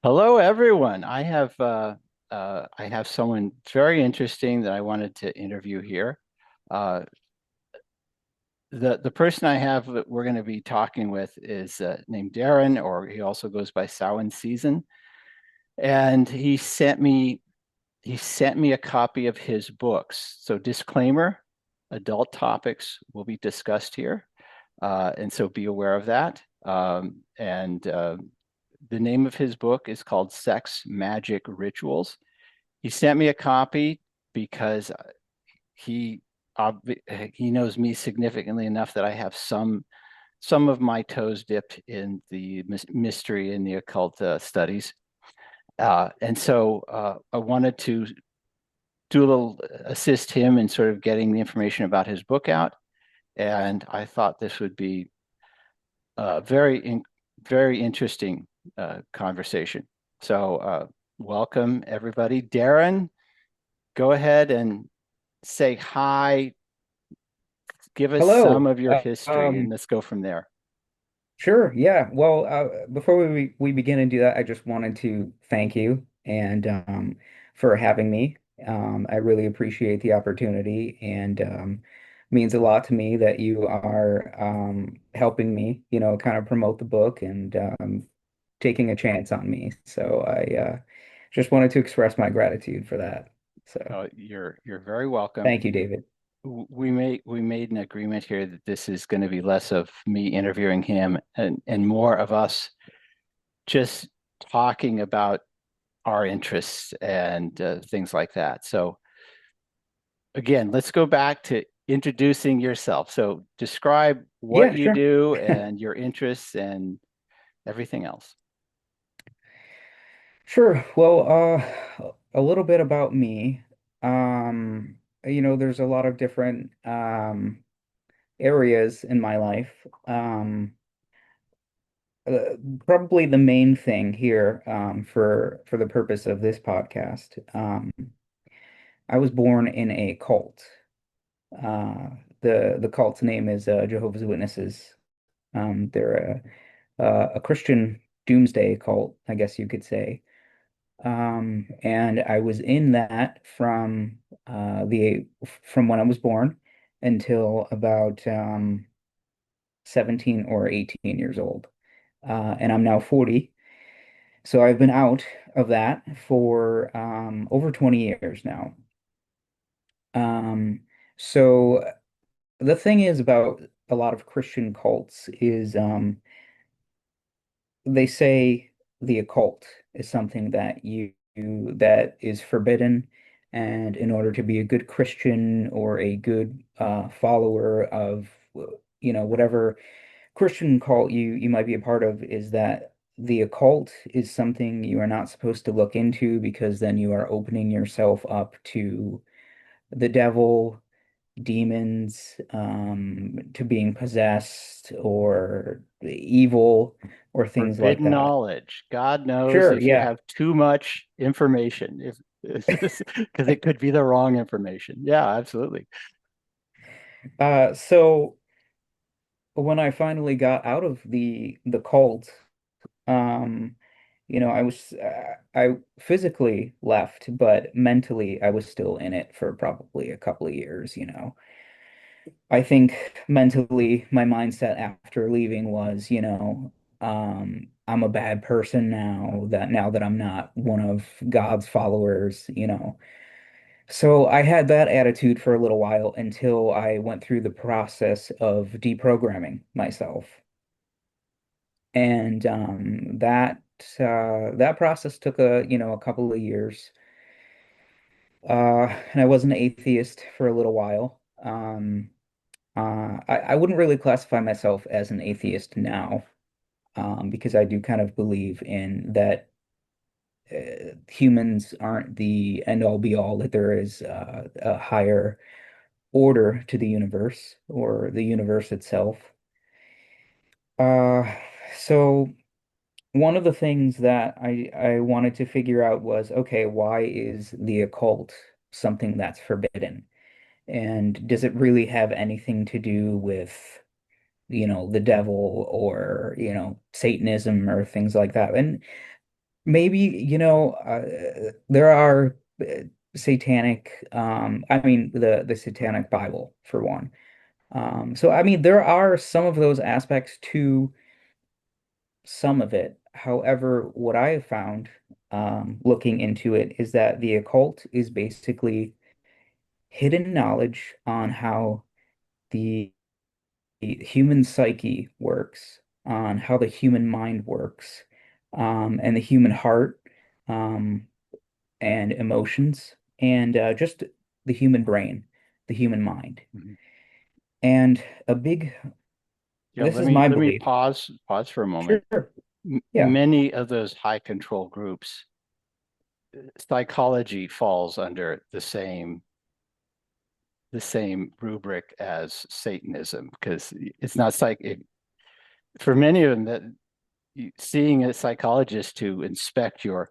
Hello, everyone. I have someone very interesting that I wanted to interview here. Uh, the person I have that we're going to be talking with is named Darren, or he also goes by Samhain Season, and he sent me a copy of his books. So, disclaimer: adult topics will be discussed here, and so be aware of that. And The name of his book is called Sex Magic Rituals. He sent me a copy because he he knows me significantly enough that I have some of my toes dipped in the mystery and the occult studies, I wanted to do a little assist him in sort of getting the information about his book out, and I thought this would be a very interesting conversation. Welcome everybody. Darren, go ahead and say hi, give us some Hello. of your history, and let's go from there. Sure. Yeah. Well, before we begin and do that, I just wanted to thank you and for having me. I really appreciate the opportunity and means a lot to me that you are helping me, kind of promote the book and taking a chance on me. So I just wanted to express my gratitude for that. So You're very welcome. thank you, David. We made an agreement here that this is going to be less of me interviewing him and more of us just talking about our interests and things like that. So again, let's go back to introducing yourself. So describe what Yeah, you sure. do and your interests and everything else. Sure. Well, a little bit about me. There's a lot of different areas in my life. Probably the main thing here for the purpose of this podcast. I was born in a cult. The cult's name is Jehovah's Witnesses. They're a Christian doomsday cult, I guess you could say. And I was in that from when I was born until about 17 or 18 years old. And I'm now 40. So I've been out of that for over 20 years now. Um, so the thing is about a lot of Christian cults is they say the occult is something that that is forbidden, and in order to be a good Christian or a good follower of whatever Christian cult you might be a part of, is that the occult is something you are not supposed to look into because then you are opening yourself up to the devil, demons, to being possessed or evil or things like Forbidden that. knowledge. God knows Sure, if you yeah. have too much information, if because it could be the wrong information. Yeah, absolutely. So when I finally got out of the cult, um, I physically left, but mentally I was still in it for probably a couple of years. I think mentally my mindset after leaving was, I'm a bad person now that I'm not one of God's followers. So I had that attitude for a little while until I went through the process of deprogramming myself. And that process took a couple of years. And I was an atheist for a little while. I wouldn't really classify myself as an atheist now, because I do kind of believe in that humans aren't the end all be all, that there is a higher order to the universe or the universe itself. Uh, so one of the things that I wanted to figure out was, okay, why is the occult something that's forbidden? And does it really have anything to do with, the devil or, Satanism or things like that? And maybe, there are satanic, I mean, the Satanic Bible for one. So I mean, there are some of those aspects to some of it. However, what I have found, looking into it, is that the occult is basically hidden knowledge on how the human psyche works, on how the human mind works, and the human heart, um, and emotions, and just the human brain, the human mind. Mhm. And a big, Yeah, this is my let me belief. pause for a moment. Sure. Yeah. Many of those high control groups, psychology falls under the same rubric as Satanism, because it's not for many of them that seeing a psychologist to inspect your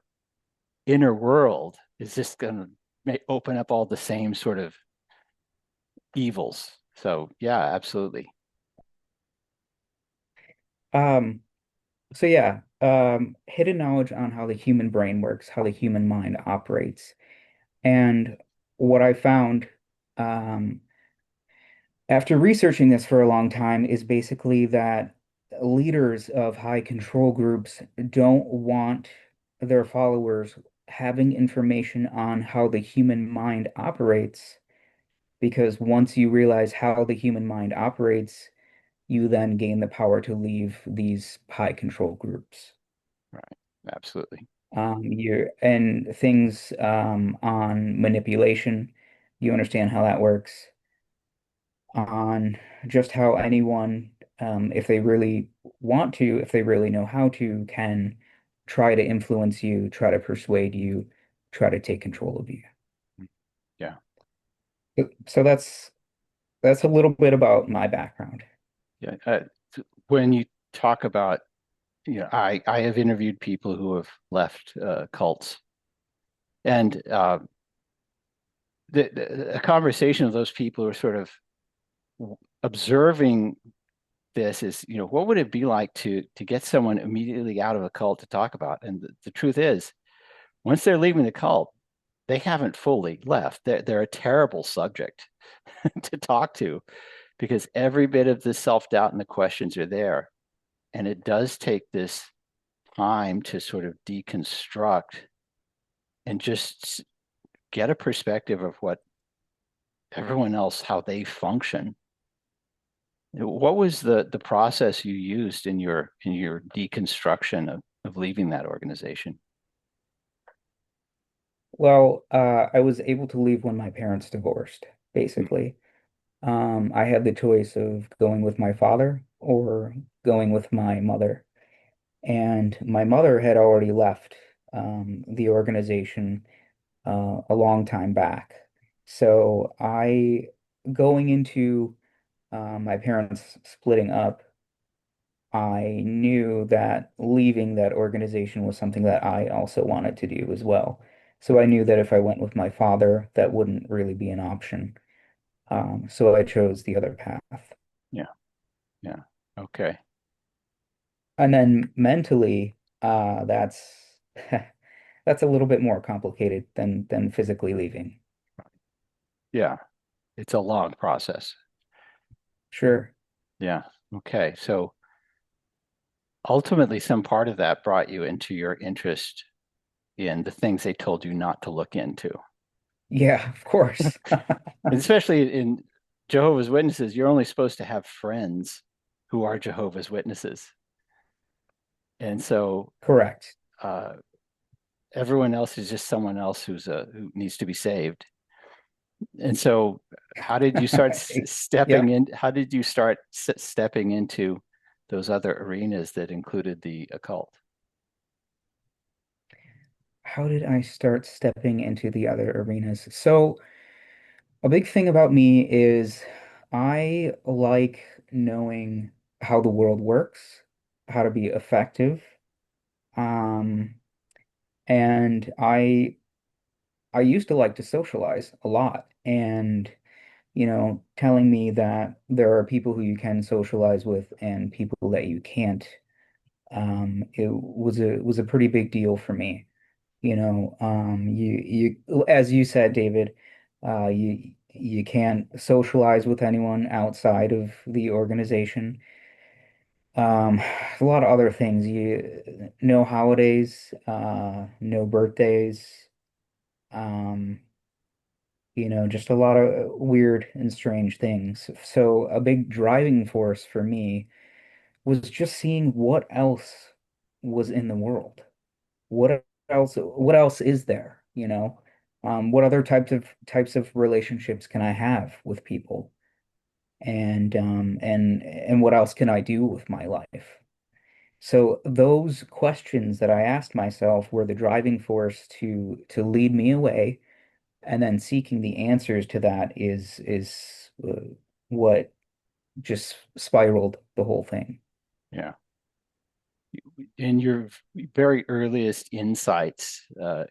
inner world is just going to open up all the same sort of evils. So yeah, absolutely. Um, so yeah, hidden knowledge on how the human brain works, how the human mind operates. And what I found, um, after researching this for a long time is basically that leaders of high control groups don't want their followers having information on how the human mind operates, because once you realize how the human mind operates, you then gain the power to leave these high control groups. Right. Absolutely. You and things on manipulation, you understand how that works, on just how anyone, if they really want to, if they really know how to, can try to influence you, try to persuade you, try to take control of you. Yeah. So that's a little bit about my background. Yeah. When you talk about, I have interviewed people who have left cults, and a conversation of those people who are sort of observing this is, what would it be like to get someone immediately out of a cult to talk about? And the truth is, once they're leaving the cult, they haven't fully left. They're a terrible subject to talk to, because every bit of the self-doubt and the questions are there. And it does take this time to sort of deconstruct and just get a perspective of what everyone else, how they function. What was the process you used in your deconstruction of leaving that organization? Well, I was able to leave when my parents divorced, basically. I had the choice of going with my father or going with my mother. And my mother had already left the organization a long time back. So going into my parents splitting up, I knew that leaving that organization was something that I also wanted to do as well. So I knew that if I went with my father, that wouldn't really be an option. So I chose the other path. Yeah, yeah. Okay. And then mentally, that's that's a little bit more complicated than physically leaving. Yeah. It's a long process. Sure. Yeah. Okay. So ultimately, some part of that brought you into your interest in the things they told you not to look into. Yeah, of course. And especially in Jehovah's Witnesses, you're only supposed to have friends who are Jehovah's Witnesses. And so Correct. uh, everyone else is just someone else who needs to be saved. And so, how did you start Yeah. stepping in? How did you start stepping into those other arenas that included the occult? How did I start stepping into the other arenas? So, a big thing about me is I like knowing how the world works, how to be effective. Um, and I used to like to socialize a lot, and telling me that there are people who you can socialize with and people that you can't. It was a pretty big deal for me. As you said, David, you can't socialize with anyone outside of the organization. A lot of other things. No holidays, no birthdays, um, just a lot of weird and strange things. So a big driving force for me was just seeing what else was in the world. What else is there, what other types of relationships can I have with people? And what else can I do with my life? So those questions that I asked myself were the driving force to lead me away, and then seeking the answers to that is what just spiraled the whole thing. Yeah. In your very earliest insights,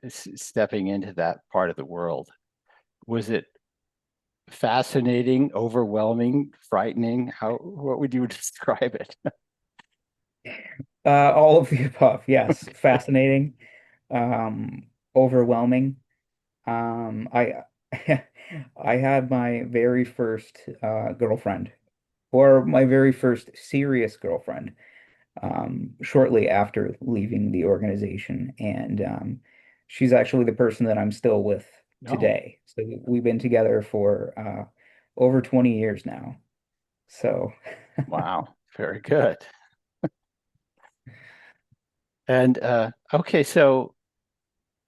stepping into that part of the world, was it fascinating, overwhelming, frightening? What would you describe it? All of the above, yes. Fascinating, um, overwhelming. I I had my very first girlfriend, or my very first serious girlfriend, shortly after leaving the organization, and she's actually the person that I'm still with No. today. So we've been together for over 20 years now. So. Wow. Very good. And okay, so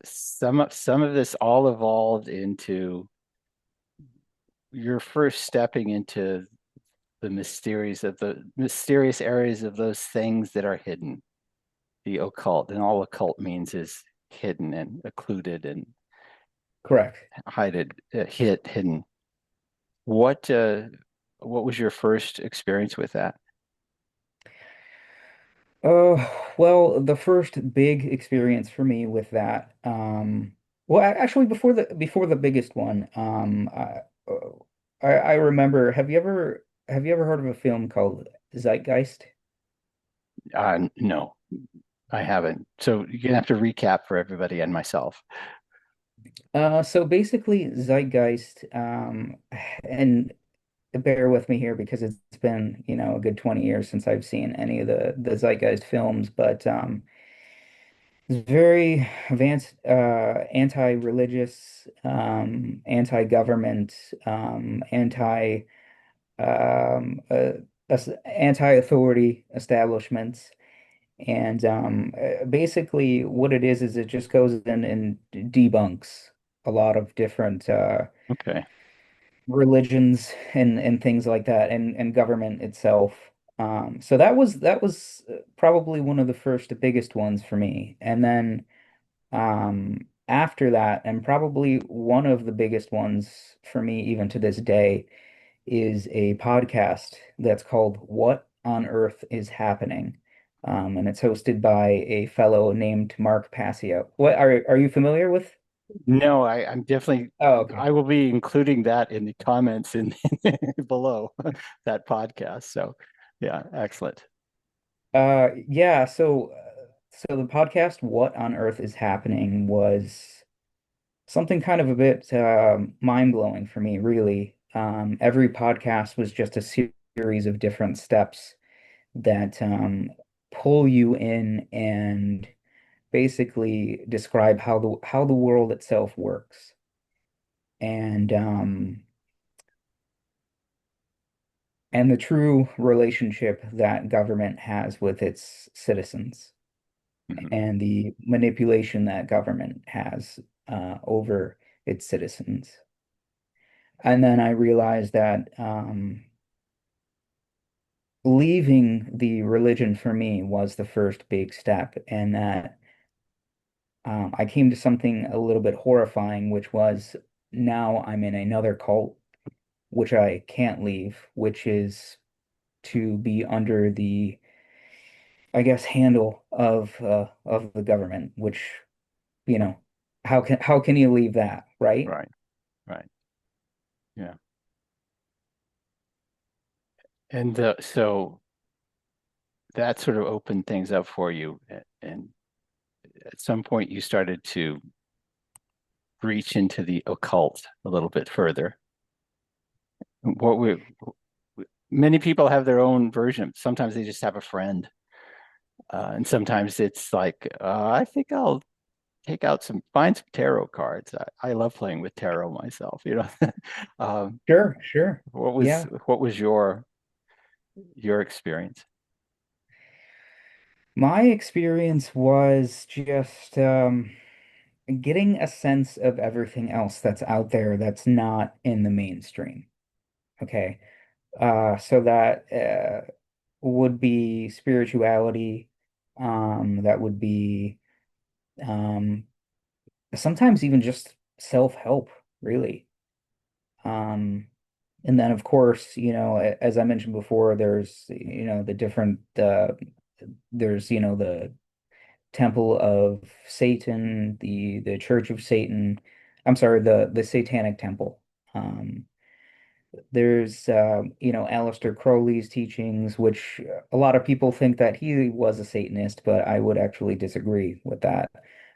some of this all evolved into your first stepping into the mysterious areas of those things that are hidden, the occult, and all occult means is hidden and occluded and Correct. hidden. What uh, what was your first experience with that? Well, the first big experience for me with that, well, actually, before the biggest one, I remember. Have you ever heard of a film called Zeitgeist? No, I haven't. So you're gonna have to recap for everybody and myself. So basically, Zeitgeist, and bear with me here because it's been, a good 20 years since I've seen any of the Zeitgeist films, but it's very advanced, anti-religious, anti-government, um, uh, anti-authority establishments. And basically, what it is it just goes in and debunks a lot of different Okay. religions and things like that, and government itself. So that was probably one of the first biggest ones for me. And then after that, and probably one of the biggest ones for me even to this day, is a podcast that's called What on Earth is Happening? And it's hosted by a fellow named Mark Passio. What are you familiar with? No, I'm definitely, Oh, okay. I will be including that in the comments in below that podcast. So, yeah, excellent. Yeah, so the podcast What on Earth is Happening was something kind of a bit mind-blowing for me, really. Every podcast was just a series of different steps that pull you in and basically describe how the world itself works, and the true relationship that government has with its citizens, Mhm. and the manipulation that government has over its citizens. And then I realized that leaving the religion for me was the first big step, and that I came to something a little bit horrifying, which was now I'm in another cult, which I can't leave, which is to be under the, I guess, handle of the government, which, you know, how can you leave that, right? Right, right. Yeah. And so that sort of opened things up for you. And at some point, you started to reach into the occult a little bit further. What we Many people have their own version. Sometimes they just have a friend, and sometimes it's like, I think I'll find some tarot cards. I love playing with tarot myself. um, Sure, sure. Yeah. what was your experience? My experience was just getting a sense of everything else that's out there that's not in the mainstream. Okay. So that would be spirituality. That would be um, sometimes even just self-help, really. Um, and then, of course, as I mentioned before, there's, the Temple of Satan, the Church of Satan. I'm sorry, the Satanic Temple. Um, there's Aleister Crowley's teachings, which a lot of people think that he was a Satanist, but I would actually disagree with that.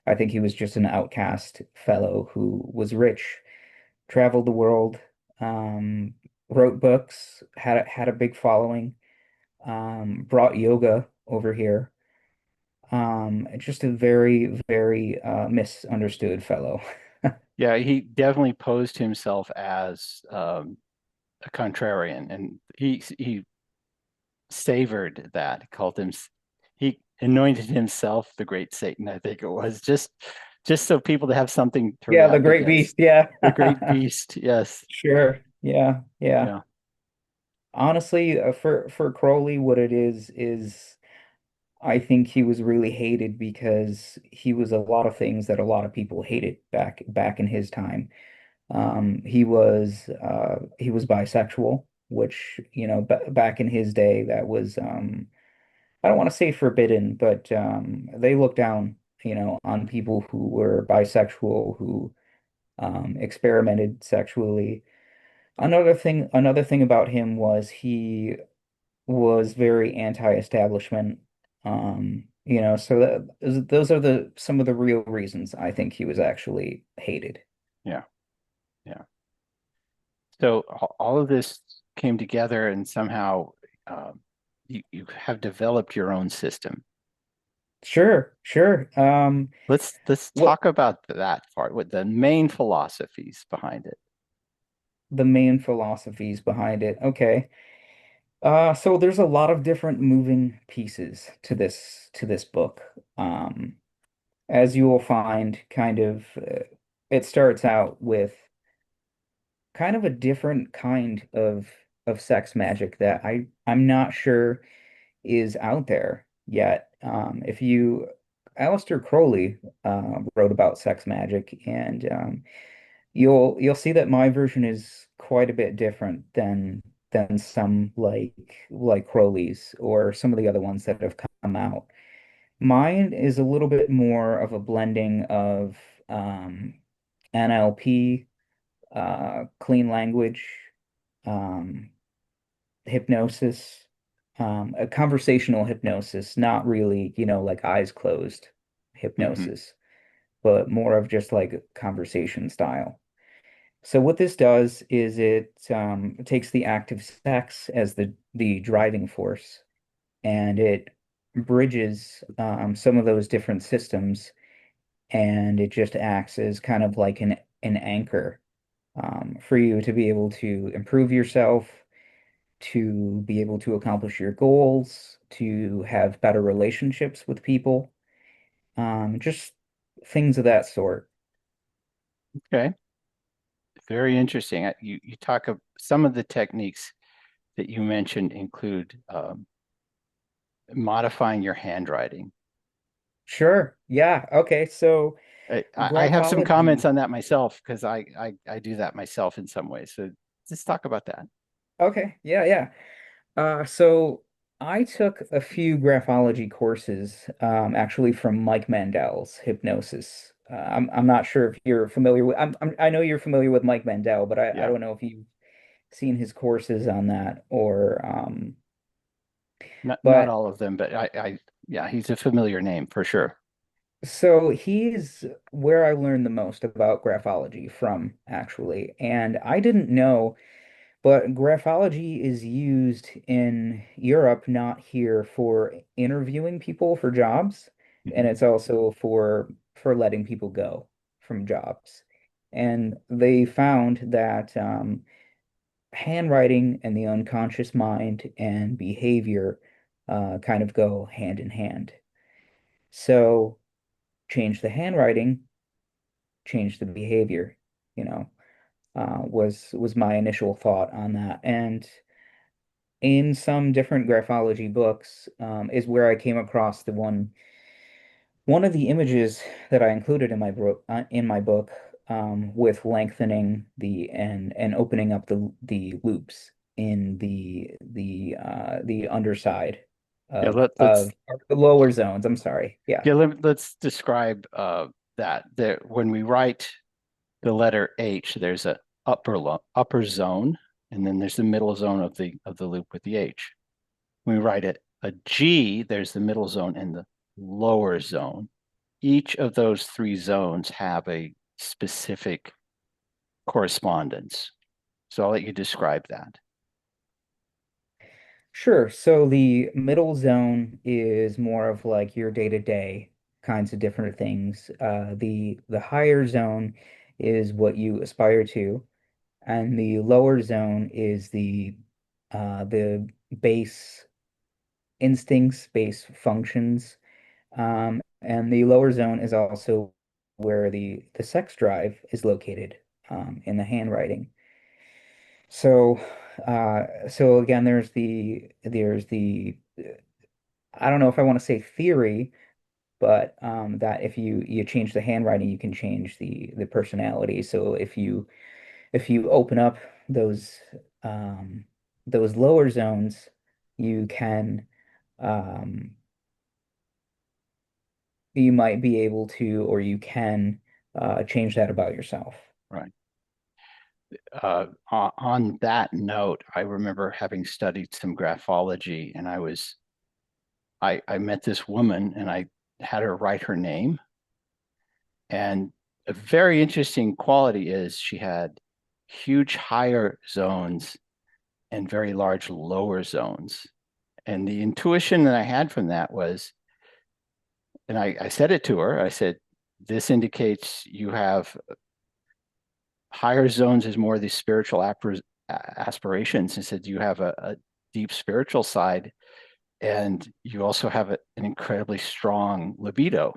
I think he was just an outcast fellow who was rich, traveled the world, um, wrote books, had a big following, brought yoga over here. Just a very, very misunderstood fellow. Yeah, he definitely posed himself as a contrarian, and he savored that. He anointed himself the great Satan, I think it was, just so people to have something to Yeah, the react great against. beast. Yeah. The great beast, yes, Sure. Yeah. Yeah. yeah, Honestly, for Crowley, what it is I think he was really hated because he was a lot of things that a lot of people hated back in his time. He was bisexual, which, back in his day, that was I don't want to say forbidden, but they looked down, on people who were bisexual, who experimented sexually. Another thing about him was he was very anti-establishment. So those are the some of the real reasons I think he was actually hated. yeah, yeah. So all of this came together, and somehow you have developed your own system. Sure, sure. Let's What talk about that part, what the main philosophies behind it. the main philosophies behind it. Okay. So there's a lot of different moving pieces to this book. As you will find, it starts out with kind of a different kind of sex magic that I'm not sure is out there yet. If you Aleister Crowley wrote about sex magic, and you'll see that my version is quite a bit different than some like Crowley's or some of the other ones that have come out. Mine is a little bit more of a blending of um, NLP, clean language, um, hypnosis, a conversational hypnosis, not really, like eyes closed Hmm. hypnosis, but more of just like conversation style. So what this does is it takes the act of sex as the driving force, and it bridges some of those different systems, and it just acts as kind of like an anchor for you to be able to improve yourself, to be able to accomplish your goals, to have better relationships with people, just things of that sort. Okay, very interesting. You talk of some of the techniques that you mentioned include modifying your handwriting. Sure. Yeah. Okay. So I have some comments graphology. on that myself because I do that myself in some ways. So let's talk about that. Okay. Yeah. Yeah. So I took a few graphology courses, actually from Mike Mandel's Hypnosis. I'm not sure if you're familiar with. I know you're familiar with Mike Mandel, but I Yeah. don't know if you've seen his courses on that or Not But all of them, but yeah, he's a familiar name for sure. so he's where I learned the most about graphology from, actually. And I didn't know, but graphology is used in Europe, not here, for interviewing people for jobs, and Mhm. it's also for letting people go from jobs. And they found that handwriting and the unconscious mind and behavior kind of go hand in hand. So change the handwriting, change the behavior, you know, was my initial thought on that. And in some different graphology books, is where I came across the one of the images that I included in my book, with lengthening and opening up the loops in the underside Yeah, of the lower zones. I'm sorry. Yeah. let's describe that. There, when we write the letter H, there's a upper zone, and then there's the middle zone of the loop with the H. When we write it a G, there's the middle zone and the lower zone. Each of those three zones have a specific correspondence. So I'll let you describe that. Sure. So the middle zone is more of like your day-to-day kinds of different things. The higher zone is what you aspire to, and the lower zone is the base instincts, base functions. And the lower zone is also where the sex drive is located, in the handwriting. So, so again, there's the I don't know if I want to say theory, but that if you change the handwriting, you can change the personality. So if you open up those um, those lower zones, you can um, you might be able to, or you can change that about yourself. Right. On that note, I remember having studied some graphology, and I met this woman, and I had her write her name. And a very interesting quality is she had huge higher zones and very large lower zones. And the intuition that I had from that was, and I said it to her, I said, this indicates you have higher zones is more the spiritual aspirations. I said, you have a deep spiritual side, and you also have an incredibly strong libido.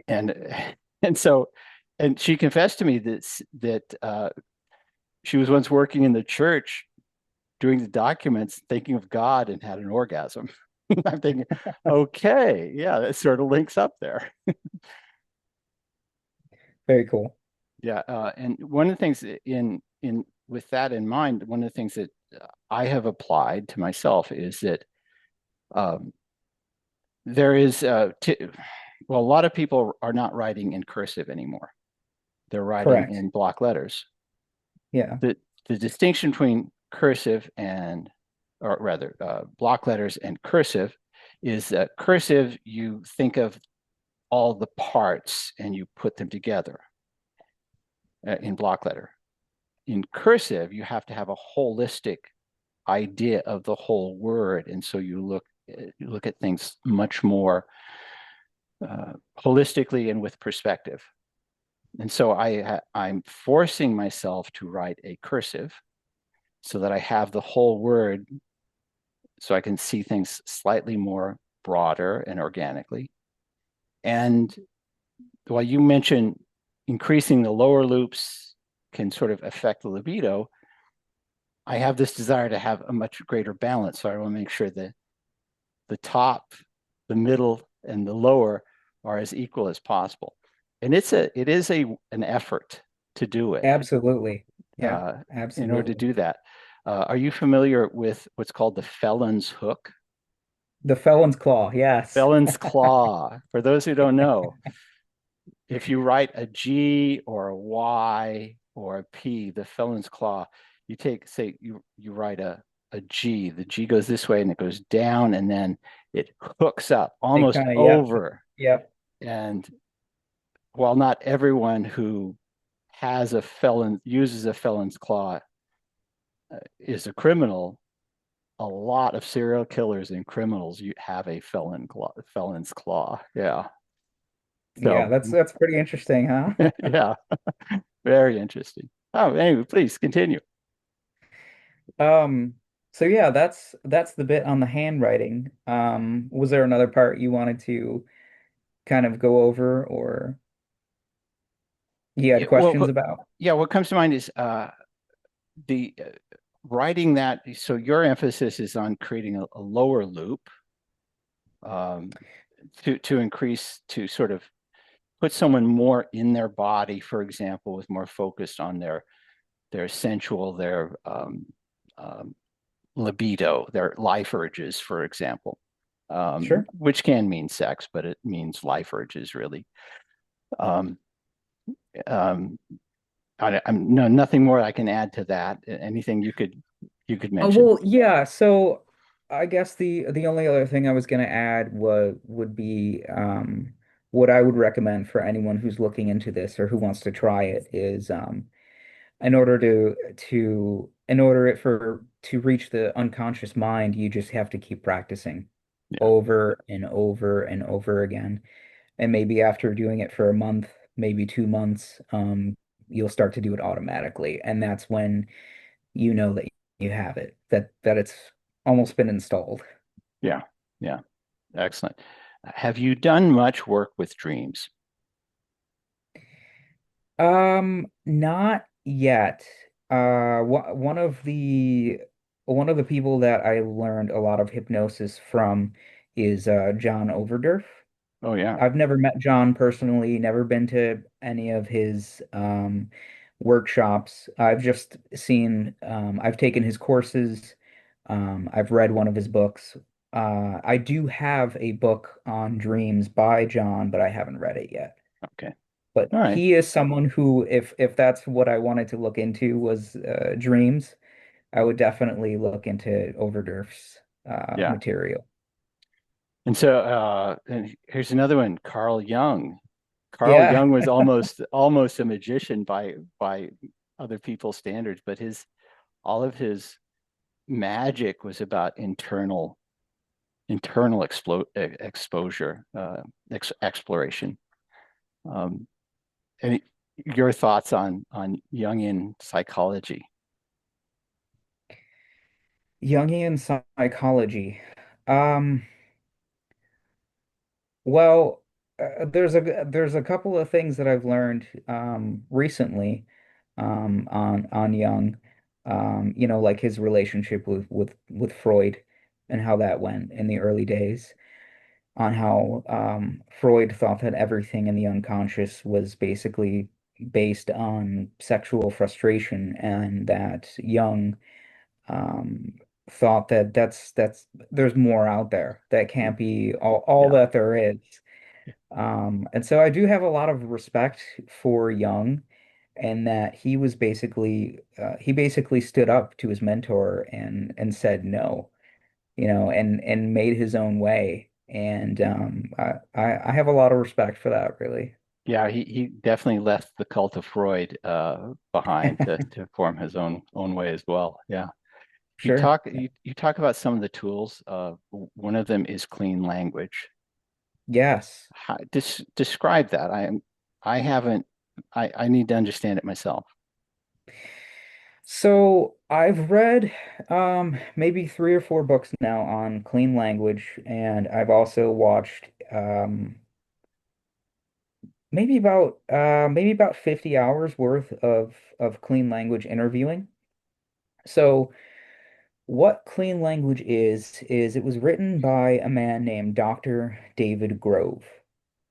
And and so, and she confessed to me that she was once working in the church doing the documents, thinking of God, and had an orgasm. I'm thinking, okay, yeah, that sort of links up there. Very cool. Yeah, and one of the things in with that in mind, one of the things that I have applied to myself is that um, there is well, a lot of people are not writing in cursive anymore. They're writing Correct. in block letters. Yeah. The the distinction between cursive and, or rather, block letters and cursive is that cursive, you think of all the parts and you put them together in block letter. In cursive, you have to have a holistic idea of the whole word, and so you look at things much more holistically and with perspective. And so I'm forcing myself to write a cursive so that I have the whole word, so I can see things slightly more broader and organically. And while you mentioned increasing the lower loops can sort of affect the libido, I have this desire to have a much greater balance. So I want to make sure that the top, the middle, and the lower are as equal as possible. And it is an effort to do it Absolutely. Yeah, uh, in order to absolutely. do that. Are you familiar with what's called the felon's hook? The felon's claw, yes. Felon's claw. For those who don't know, if you write a G or a Y or a P, the felon's claw, you take, say, you write a G. The G goes this way and it goes down, and then it hooks up They almost kind of, yep, over. yep, And while not everyone who has a felon uses a felon's claw is a criminal, a lot of serial killers and criminals you have a felon's claw. Yeah. yeah. So That's pretty interesting, huh? yeah, very interesting. Oh, anyway, please continue. Um, so yeah, that's the bit on the handwriting. Was there another part you wanted to kind of go over, or you had Yeah, well, questions about? yeah, what comes to mind is the writing that. So your emphasis is on creating a lower loop um, to increase to sort of put someone more in their body, for example, with more focused on their sensual, their um, libido, their life urges, for example, Sure. which can mean sex, but it means life urges really. Um, um, I'm no nothing more I can add to that. Anything you could Oh, mention? well, yeah. So I guess the only other thing I was going to add would be what I would recommend for anyone who's looking into this or who wants to try it is in order in order it for to reach the unconscious mind, you just have to keep practicing Yeah, over and over and over again. And maybe after doing it for a month, maybe 2 months, you'll start to do it automatically. And that's when you know that you have it, that it's almost been installed. yeah, yeah. Excellent. Have you done much work with dreams? Not yet. One of the people that I learned a lot of hypnosis from is John Overdurf. Oh yeah. I've never met John personally, never been to any of his workshops. I've just seen, I've taken his courses. I've read one of his books. I do have a book on dreams by John, but I haven't read it yet. Okay. But All right. he is someone who, if that's what I wanted to look into was dreams, I would definitely look into Overdurf's Yeah. material. And so and here's another one, Carl Jung. Carl Yeah. Jung was almost a magician by other people's standards, but his all of his magic was about internal exposure, exploration. Um, any your thoughts on Jungian psychology? Jungian psychology. Um, well, there's a couple of things that I've learned recently on Jung. Like his relationship with Freud and how that went in the early days, on how Freud thought that everything in the unconscious was basically based on sexual frustration, and that Jung um, thought that that's there's more out there that can't be all Yeah. that there is. And so I do have a lot of respect for Jung, and that he basically stood up to his mentor and said no, and made his own way. And I have a lot of respect for that, really. Yeah, he definitely left the cult of Freud behind to form his own way as well. Yeah. Sure. You talk about some of the tools. One of them is clean language. Yes. Describe that. I haven't I need to understand it myself. So I've read maybe 3 or 4 books now on clean language, and I've also watched maybe about 50 hours worth of clean language interviewing. So what clean language is it was written by a man named Dr. David Grove.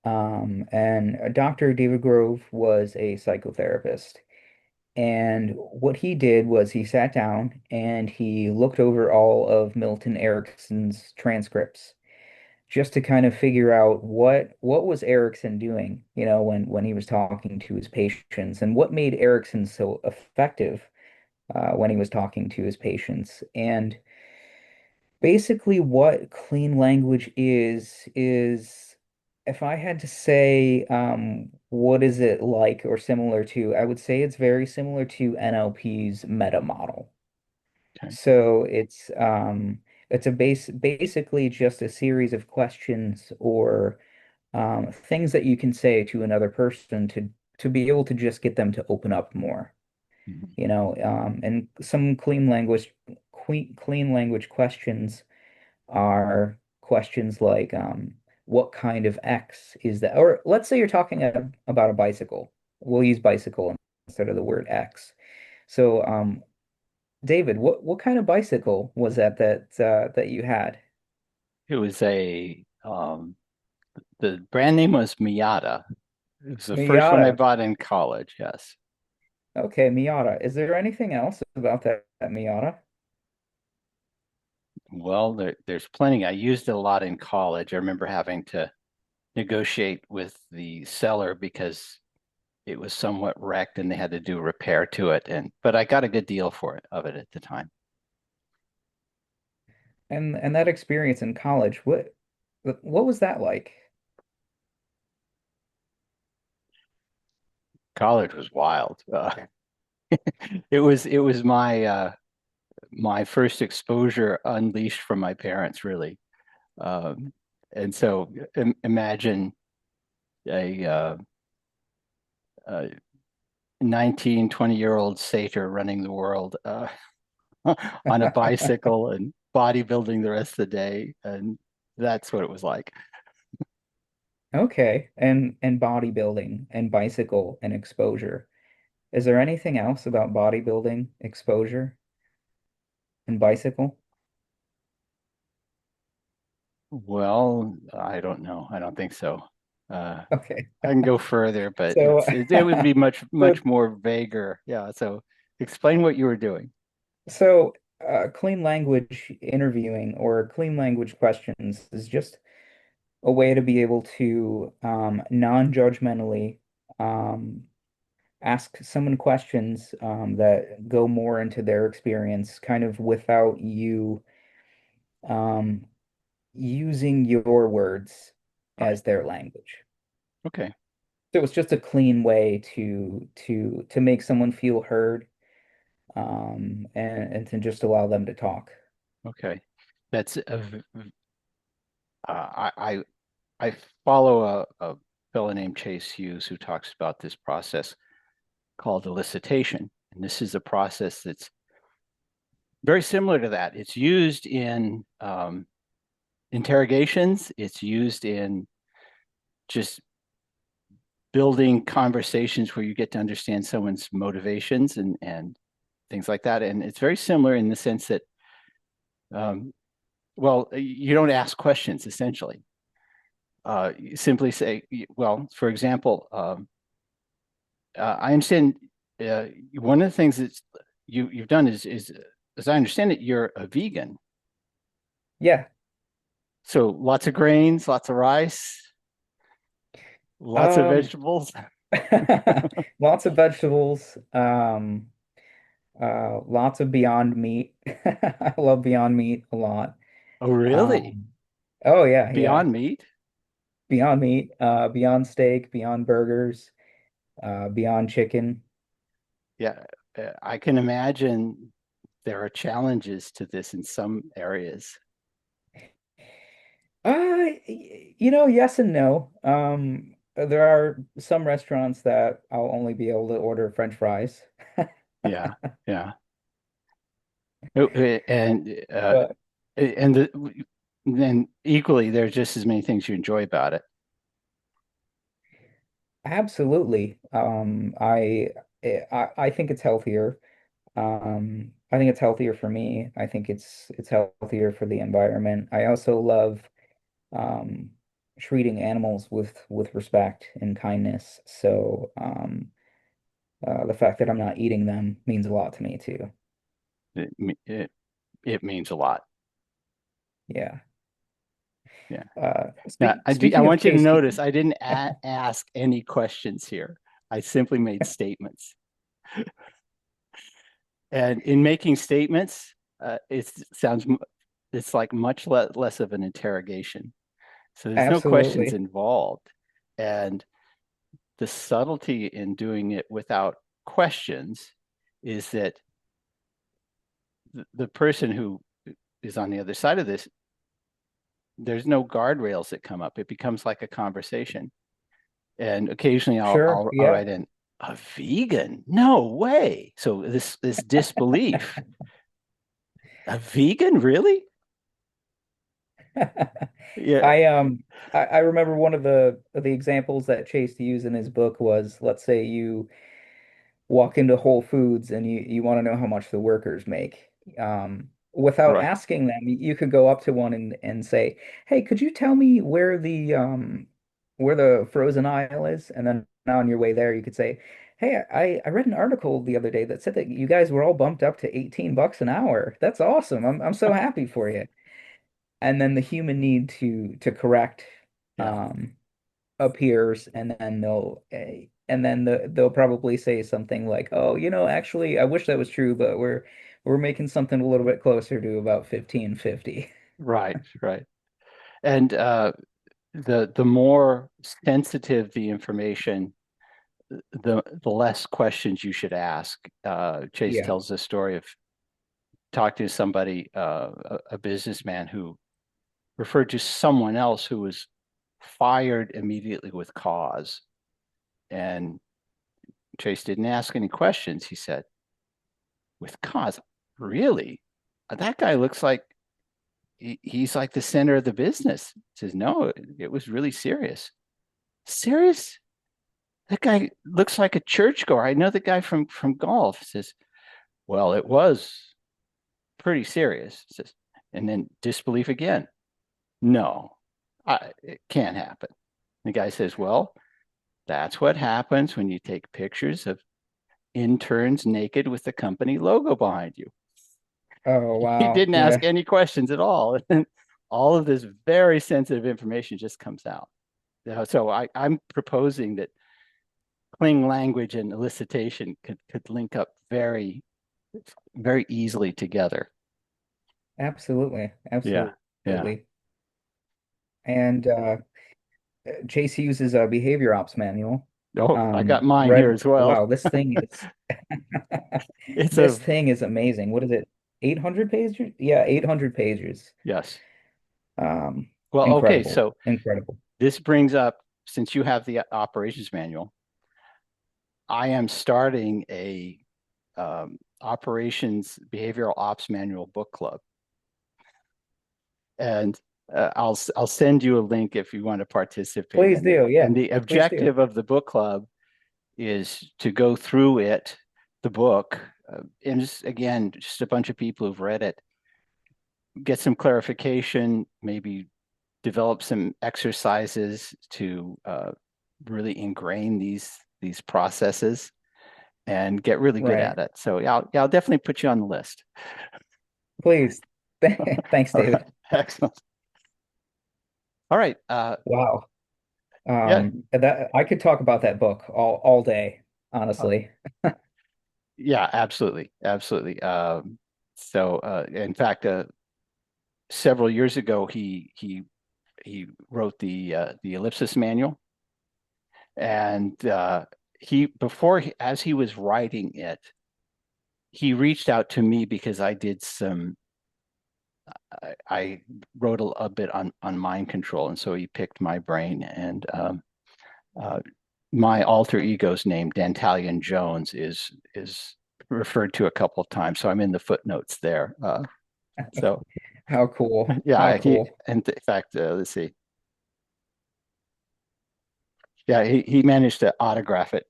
And Dr. David Grove was a psychotherapist. And what he did was he sat down and he looked over all of Milton Erickson's transcripts just to kind of figure out what was Erickson doing, when he was talking to his patients, and what made Erickson so effective when he was talking to his patients. And Basically, what clean language is if I had to say what is it like or similar to, I would say it's very similar to NLP's meta model. Okay. So it's a basically just a series of questions or things that you can say to another person to be able to just get them to open up more. Mhm. And some clean language questions are questions like what kind of X is that? Or let's say you're talking about a bicycle. We'll use bicycle instead of the word X. So David, what kind of bicycle was that you had? It was the brand name was Miata. It was the first one I Miata. bought in college. Yes. Okay, Miata. Is there anything else about that Miata? Well, there's plenty. I used it a lot in college. I remember having to negotiate with the seller because it was somewhat wrecked and they had to do repair to it. But I got a good deal for it of it at the time. And that experience in college, what was that like? College was wild. It was my first exposure unleashed from my parents, really. Um, and so imagine a 19, 20-year-old satyr running the world on a bicycle and bodybuilding the rest of the day. And that's what it was like. Okay, and bodybuilding and bicycle and exposure. Is there anything else about bodybuilding, exposure, and bicycle? Well, I don't know. I don't think so. Uh, Okay. I can go further, but So it would be much so much more vaguer. Yeah. So explain what you were doing. so clean language interviewing or clean language questions is just a way to be able to non-judgmentally um, ask someone questions that go more into their experience, kind of without you um, using your words Right. as their language. Okay. So it's just a clean way to make someone feel heard and to just allow them to talk. Okay. That's I I follow a fellow named Chase Hughes who talks about this process called elicitation, and this is a process that's very similar to that. It's used in interrogations. It's used in just building conversations where you get to understand someone's motivations and things like that. And it's very similar in the sense that, um, well, you don't ask questions essentially. You simply say, well, for example, I understand one of the things that you've done is, as I understand it, you're a vegan. Yeah. So lots of grains, lots of rice, lots of Um, vegetables. lots of vegetables, lots of Beyond Meat. I love Beyond Meat a lot. Oh, really? Um, oh yeah, yeah. Beyond meat? Beyond Meat, Beyond Steak, Beyond Burgers, Beyond Chicken. Yeah, I can imagine there are challenges to this in some areas. Yes and no. There are some restaurants that I'll only be able to order French fries. Yeah, yeah. And But then equally, there's just as many things you enjoy about it. absolutely. I think it's healthier. I think it's healthier for me. I think it's healthier for the environment. I also love um treating animals with respect and kindness. So the fact that I'm not eating them means a lot to me too. It, it, it means a lot. Yeah. Yeah. Now, I Speaking of want you to Chase, notice I didn't ask any questions here. I simply made statements. And in making statements, it sounds it's like much less of an interrogation. So there's no questions Absolutely. involved. And the subtlety in doing it without questions is that the person who is on the other side of this, there's no guardrails that come up. It becomes like a conversation. And occasionally Sure. I'll Yeah. write in a vegan. No way. So this disbelief. A vegan, really? Yeah, I remember one of the examples that Chase used in his book was, let's say you walk into Whole Foods and you want to know how much the workers make. Without right, asking them, you could go up to one and say, "Hey, could you tell me where the frozen aisle is?" And then on your way there, you could say, "Hey, I read an article the other day that said that you guys were all bumped up to 18 bucks an hour. That's awesome. I'm so happy for you." And then the human need to correct yeah, um appears, and then they'll probably say something like, "Oh, actually, I wish that was true, but we're making something a little bit closer to about 15.50." right, right. And the more sensitive the information, the less questions you should ask. Chase Yeah. tells the story of talking to somebody, a businessman who referred to someone else who was fired immediately with cause. And Chase didn't ask any questions. He said, with cause, really? That guy looks like he's like the center of the business. He says, no, it was really serious. Serious? That guy looks like a churchgoer. I know the guy from golf. He says, well, it was pretty serious. He says, and then disbelief again. No, it can't happen. The guy says, well, that's what happens when you take pictures of interns naked with the company logo behind you. Oh, He wow. didn't ask Yeah. any questions at all. And all of this very sensitive information just comes out. So I'm proposing that cling language and elicitation could link up very easily together. Absolutely. Yeah, yeah. Absolutely. And Chase uses a behavior ops manual. Oh, I got mine here Read, as well. wow, this thing is It's this a thing is amazing. What is it? 800 pages? Yeah, 800 pages. yes. Um, Well, okay, incredible. so Incredible. this brings up, since you have the operations manual, I am starting a operations behavioral ops manual book club, and I'll send you a link if you want to participate Please in it. do. And Yeah, the please do. objective of the book club is to go through it, the book, and just, again, just a bunch of people who've read it, get some clarification, maybe develop some exercises to really ingrain these processes and get really good Right. at it. So yeah, I'll definitely put you on the list. Please. Thanks, All right, David. excellent. All right, Wow. yeah, That I could talk about that book all day, uh, honestly. yeah, absolutely, absolutely. So in fact, several years ago, he wrote the ellipsis manual, and he before as he was writing it, he reached out to me because I did some I wrote a bit on mind control, and so he picked my brain. And uh, my alter ego's name, Dantalian Jones, is referred to a couple of times, so I'm in the footnotes there. So How cool. How yeah, he cool. and in fact, let's see, yeah, he managed to autograph it,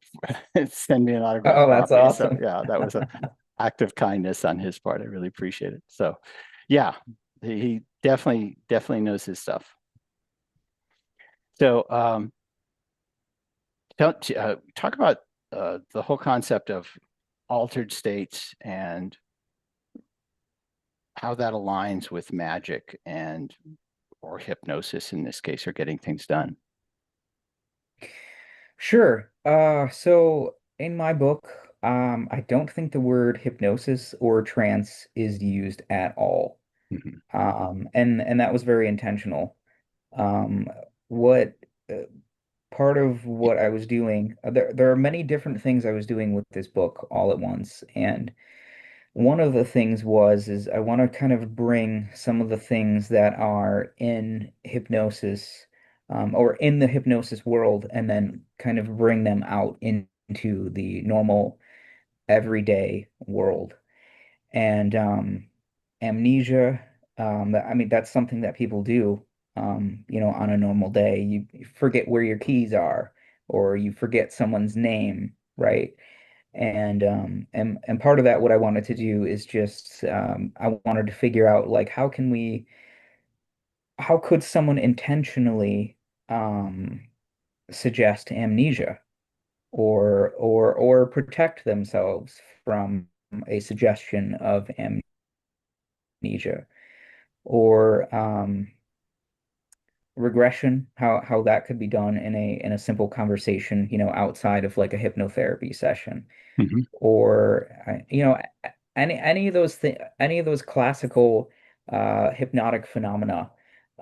send me an autograph Oh, that's copy. So awesome. yeah, that was an act of kindness on his part. I really appreciate it. So yeah, he definitely knows his stuff. So don't talk about the whole concept of altered states and how that aligns with magic and or hypnosis in this case, or getting things done. Sure. So in my book, I don't think the word hypnosis or trance is used at all. Mhm. And that was very intentional. Um, what Part of what I was doing, there are many different things I was doing with this book all at once, and one of the things is I want to kind of bring some of the things that are in hypnosis, or in the hypnosis world, and then kind of bring them out into the normal everyday world. And amnesia, I mean, that's something that people do, on a normal day. You forget where your keys are, or you forget someone's name, right? And part of that, what I wanted to do is just, I wanted to figure out, like, how could someone intentionally suggest amnesia, or protect themselves from a suggestion of amnesia, or regression, how that could be done in a simple conversation, outside of like a hypnotherapy session, Mhm. or any of those classical hypnotic phenomena.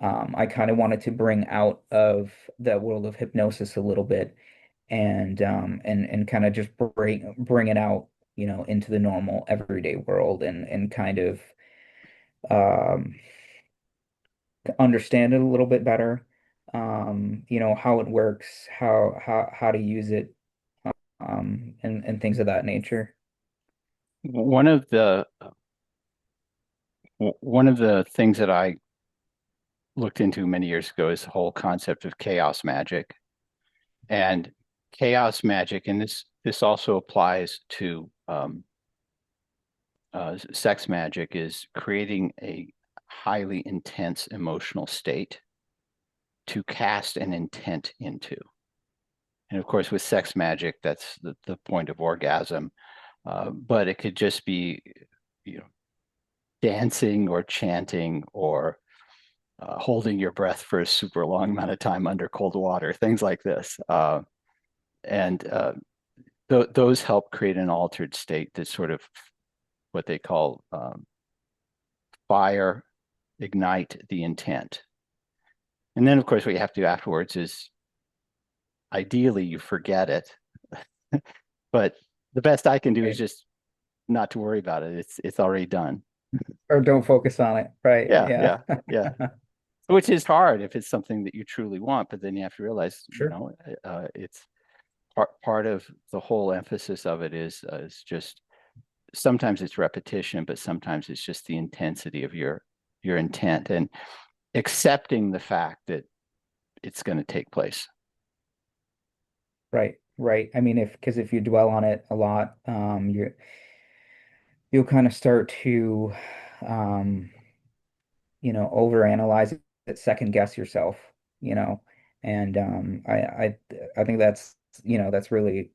I kind of wanted to bring out of the world of hypnosis a little bit, and kind of just bring it out, into the normal everyday world, and kind of um understand it a little bit better, how it works, how to use it, and things of that nature. One of the one of the things that I looked into many years ago is the whole concept of chaos magic. And chaos magic, and this also applies to sex magic, is creating a highly intense emotional state to cast an intent into. And of course, with sex magic, that's the point of orgasm. But it could just be, you know, dancing or chanting or holding your breath for a super long amount of time under cold water, things like this. And those help create an altered state that's sort of what they call fire, ignite the intent. And then, of course, what you have to do afterwards is ideally you forget it. But the best I can do is Right. just not to worry about it. It's already done. Or don't focus on it. Right. Yeah, Yeah. yeah, yeah. Which is hard if it's something that you truly want, but then you have to realize, Sure. it's part of the whole emphasis of it is just sometimes it's repetition, but sometimes it's just the intensity of your intent and accepting the fact that it's going to take place. Right. Right. I mean, because if you dwell on it a lot, you'll kind of start to, um, overanalyze it, second guess yourself, you know, and I think that's really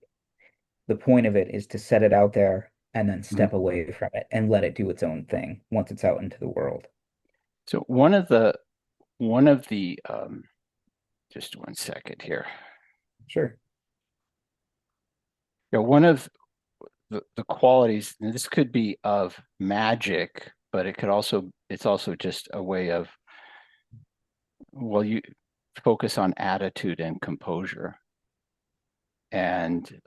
the point of it, is to set it out there and then Mhm. step away from it and let it do its own thing once it's out into the world. So one of the just one second here. Sure. One of the qualities, and this could be of magic, but it's also just a way of, well, you focus on attitude and composure and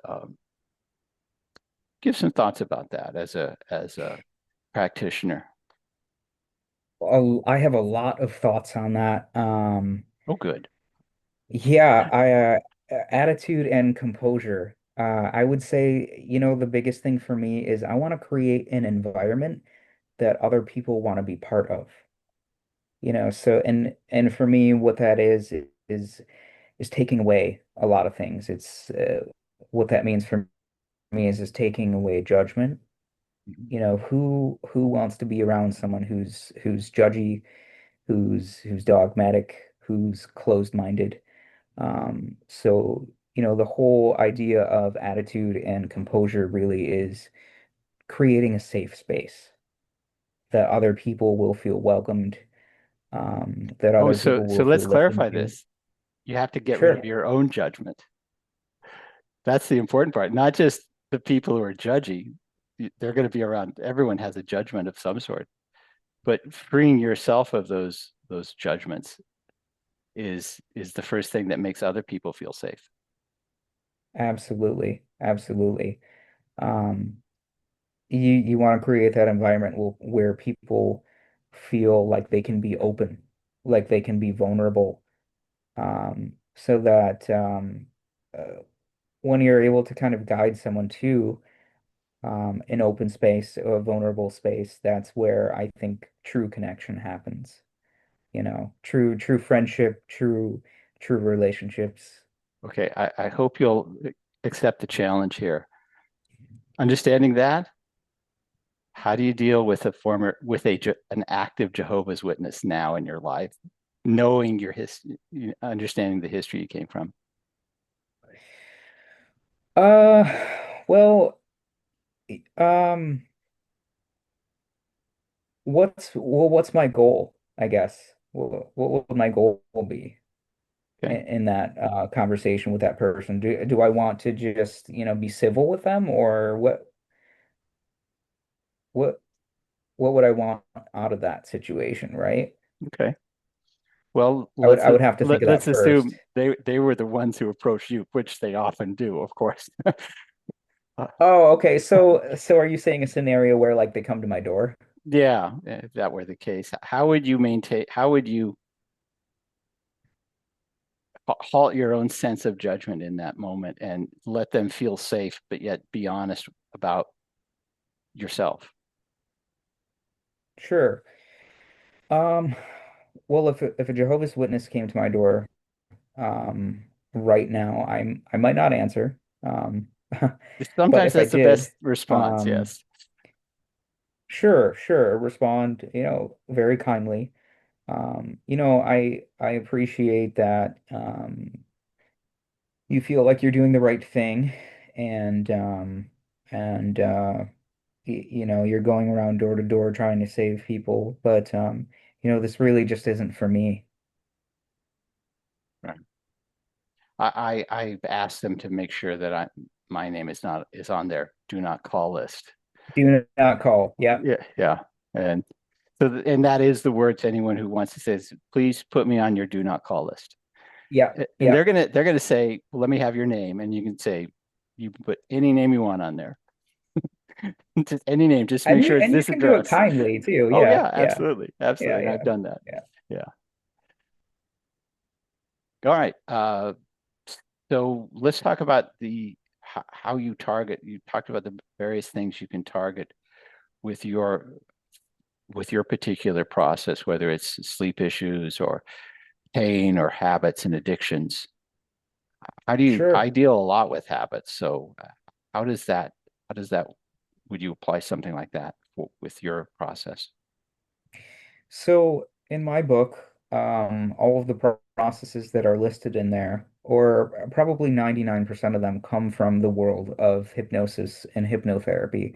give some thoughts about that as a practitioner. I have a lot of thoughts on that. Oh, good. Yeah, attitude and composure. I would say, the biggest thing for me is I want to create an environment that other people want to be part of. So, and for me, what that is taking away a lot of things. It's What that means for me is taking away judgment. Mhm. Who wants to be around someone who's judgy, who's dogmatic, who's closed-minded. So, the whole idea of attitude and composure really is creating a safe space that other people will feel welcomed, that Oh, other so people so will let's feel listened clarify to. this. You have to get rid of Sure. your own judgment. That's the important part, not just the people who are judgy. They're going to be around. Everyone has a judgment of some sort, but freeing yourself of those judgments is the first thing that makes other people feel safe. Absolutely. Absolutely. Um, you want to create that environment where people feel like they can be open, like they can be vulnerable, so that uh, when you're able to kind of guide someone to an open space or a vulnerable space, that's where I think true connection happens. True friendship, true relationships. Okay, I hope you'll accept the challenge here. Understanding that, how do you deal with an active Jehovah's Witness now in your life, knowing your history, understanding the history you came from? Uh, well, um, what's my goal, I guess? What would my goal be Okay, in that conversation with that person? Do I want to just, be civil with them, or what what would I want out of that situation, right? okay. Well, I would have to think of that let's first. assume they were the ones who approached you, which they often do, of course. Uh, Oh, okay. So are you saying a scenario where like they come to my door? yeah, if that were the case, how would you maintain? How would you halt your own sense of judgment in that moment and let them feel safe, but yet be honest about yourself? Sure. Um, well, if a Jehovah's Witness came to my door, right now, I might not answer. But Sometimes if I that's the did, best response. um, Yes. sure, respond, very kindly. I appreciate that you feel like you're doing the right thing, and and you're going around door to door trying to save people, but this really just isn't for me. Right. I've asked them to make sure that my name is on their do not call list. Do not call. Yeah, Yeah, yeah. And and that is the word to anyone who wants to say, please put me on your do not call list. yeah, And yeah. they're gonna say, well, let me have your name. And you can say, you can put any name you want on there. Just any name, just make And you sure it's and you this can do it address. kindly too. Oh Yeah, yeah, yeah, absolutely. yeah, Absolutely. And I've yeah, done that. yeah. Yeah. All right. So let's talk about how you target. You talked about the various things you can target with your particular process, whether it's sleep issues or pain or habits and addictions. I Sure. deal a lot with habits. So how does that, how does that, would you apply something like that with your process? So in my book, all of the processes that are listed in there, or probably 99% of them, come from the world of hypnosis and hypnotherapy,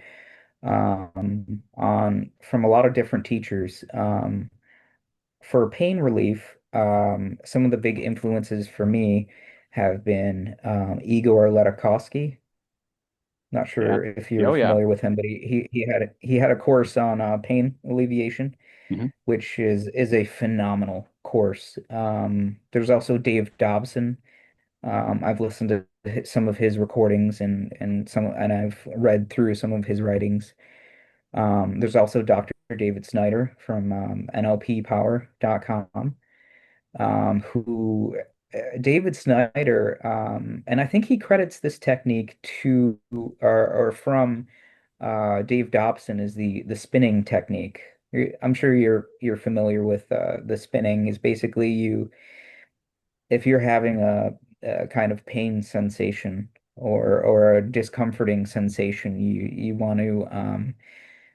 on from a lot of different teachers. For pain relief, some of the big influences for me have been Igor Letakovsky. Not Yeah. sure if Yeah, you're oh yeah. familiar with him, but he had a course on pain alleviation, Hmm. which is a phenomenal course. There's also Dave Dobson. I've listened to some of his recordings and I've read through some of his writings. There's also Dr. David Snyder from NLPpower.com, who David Snyder, and I think he credits this technique to or from Dave Dobson is the spinning technique. I'm sure you're familiar with the spinning is basically if you're having a kind of pain sensation or a discomforting sensation, you want to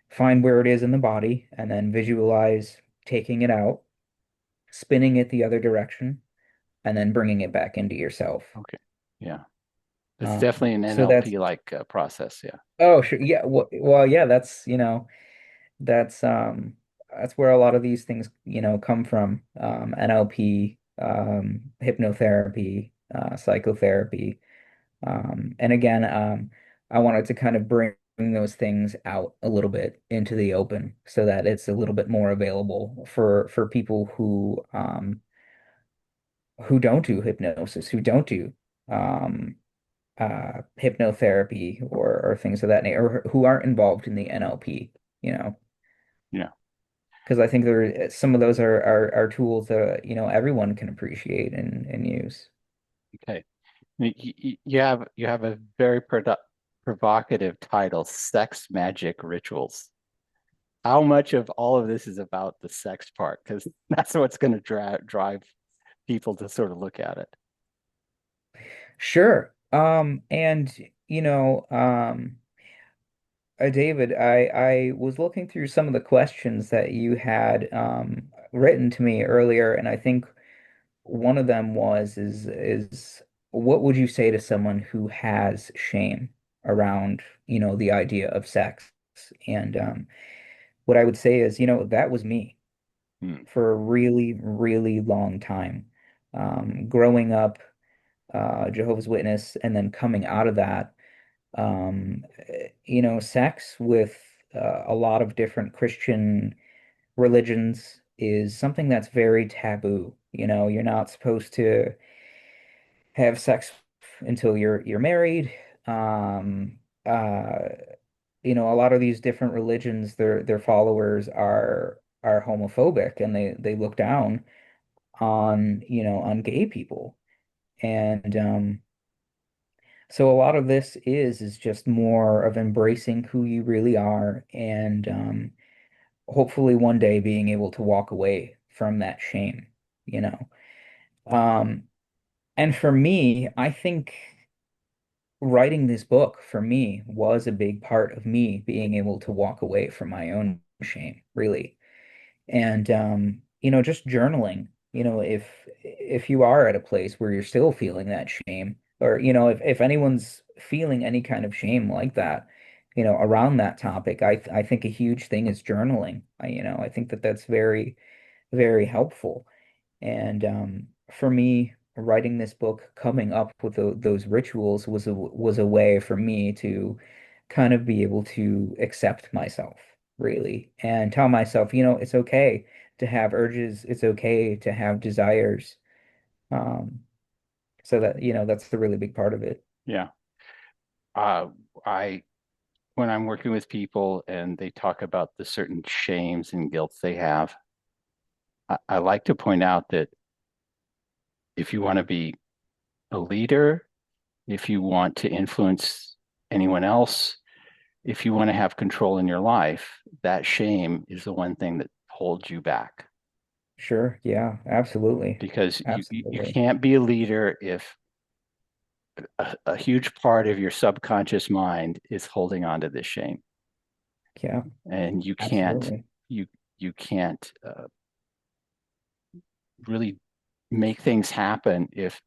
find where it is in the body and then visualize taking it out, spinning it the other direction, and then bringing it back into yourself. Okay. Yeah. It's definitely an So that's NLP like process. Yeah. oh sure yeah well yeah that's that's where a lot of these things come from, NLP, hypnotherapy, psychotherapy, and again, I wanted to kind of bring those things out a little bit into the open so that it's a little bit more available for people who don't do hypnosis, who don't do um hypnotherapy or things of that nature, or who aren't involved in the NLP, you know. Yeah. Because I think there some of those are tools that everyone can appreciate and use. Okay. You have a very provocative title, Sex Magic Rituals. How much of all of this is about the sex part? Because that's what's going to drive people to sort of look at it. Sure. And you know, David, I was looking through some of the questions that you had written to me earlier, and I think one of them is what would you say to someone who has shame around, the idea of sex? And what I would say is, that was me Hmm. for a really, really long time. Growing up, Jehovah's Witness, and then coming out of that, sex with a lot of different Christian religions is something that's very taboo. You're not supposed to have sex until you're married. Um, uh, a lot of these different religions, their followers are homophobic, and they look down on gay people. And so a lot of this is just more of embracing who you really are, and hopefully one day being able to walk away from that shame, you know. Um, and for me, I think writing this book for me was a big part of me being able to walk away from my own shame, really. And just journaling, if you are at a place where you're still feeling that shame, or if anyone's feeling any kind of shame like that, around that topic, I think a huge thing is journaling. I think that that's very, very helpful. And for me, writing this book, coming up with those rituals was a way for me to kind of be able to accept myself, really, and tell myself, it's okay to have urges, it's okay to have desires. Um, so that, that's the really big part of it. Yeah. Uh, I when I'm working with people and they talk about the certain shames and guilts they have, I like to point out that if you want to be a leader, if you want to influence anyone else, if you want to have control in your life, that shame is the one thing that holds you back Sure. Yeah, absolutely. because you Absolutely. can't be a leader if a huge part of your subconscious mind is holding on to this shame, Yeah, and absolutely. you you can't really make things happen if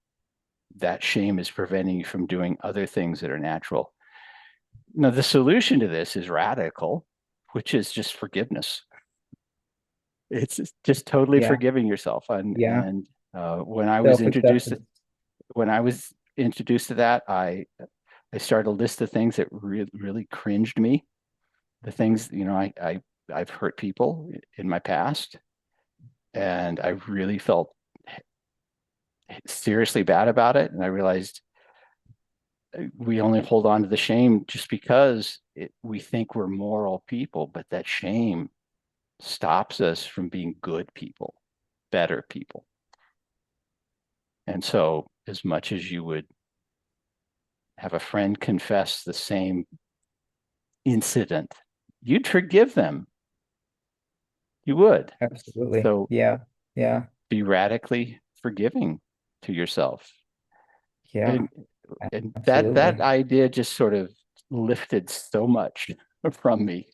that shame is preventing you from doing other things that are natural. Now, the solution to this is radical, which is just forgiveness. It's just totally Yeah, forgiving yourself. yeah. And Self-acceptance. when I was introduced to that, I started a list of things that really cringed me. The things, I've hurt people in my past, and I really felt seriously bad about it. And I realized we only hold on to the shame just because we think we're moral people, but that shame stops us from being good people, better people. And so, as much as you would have a friend confess the same incident, you'd forgive them. You would. Absolutely. So, Yeah, yeah, be radically forgiving to yourself. yeah, And, and that absolutely. idea just sort of lifted so much from me.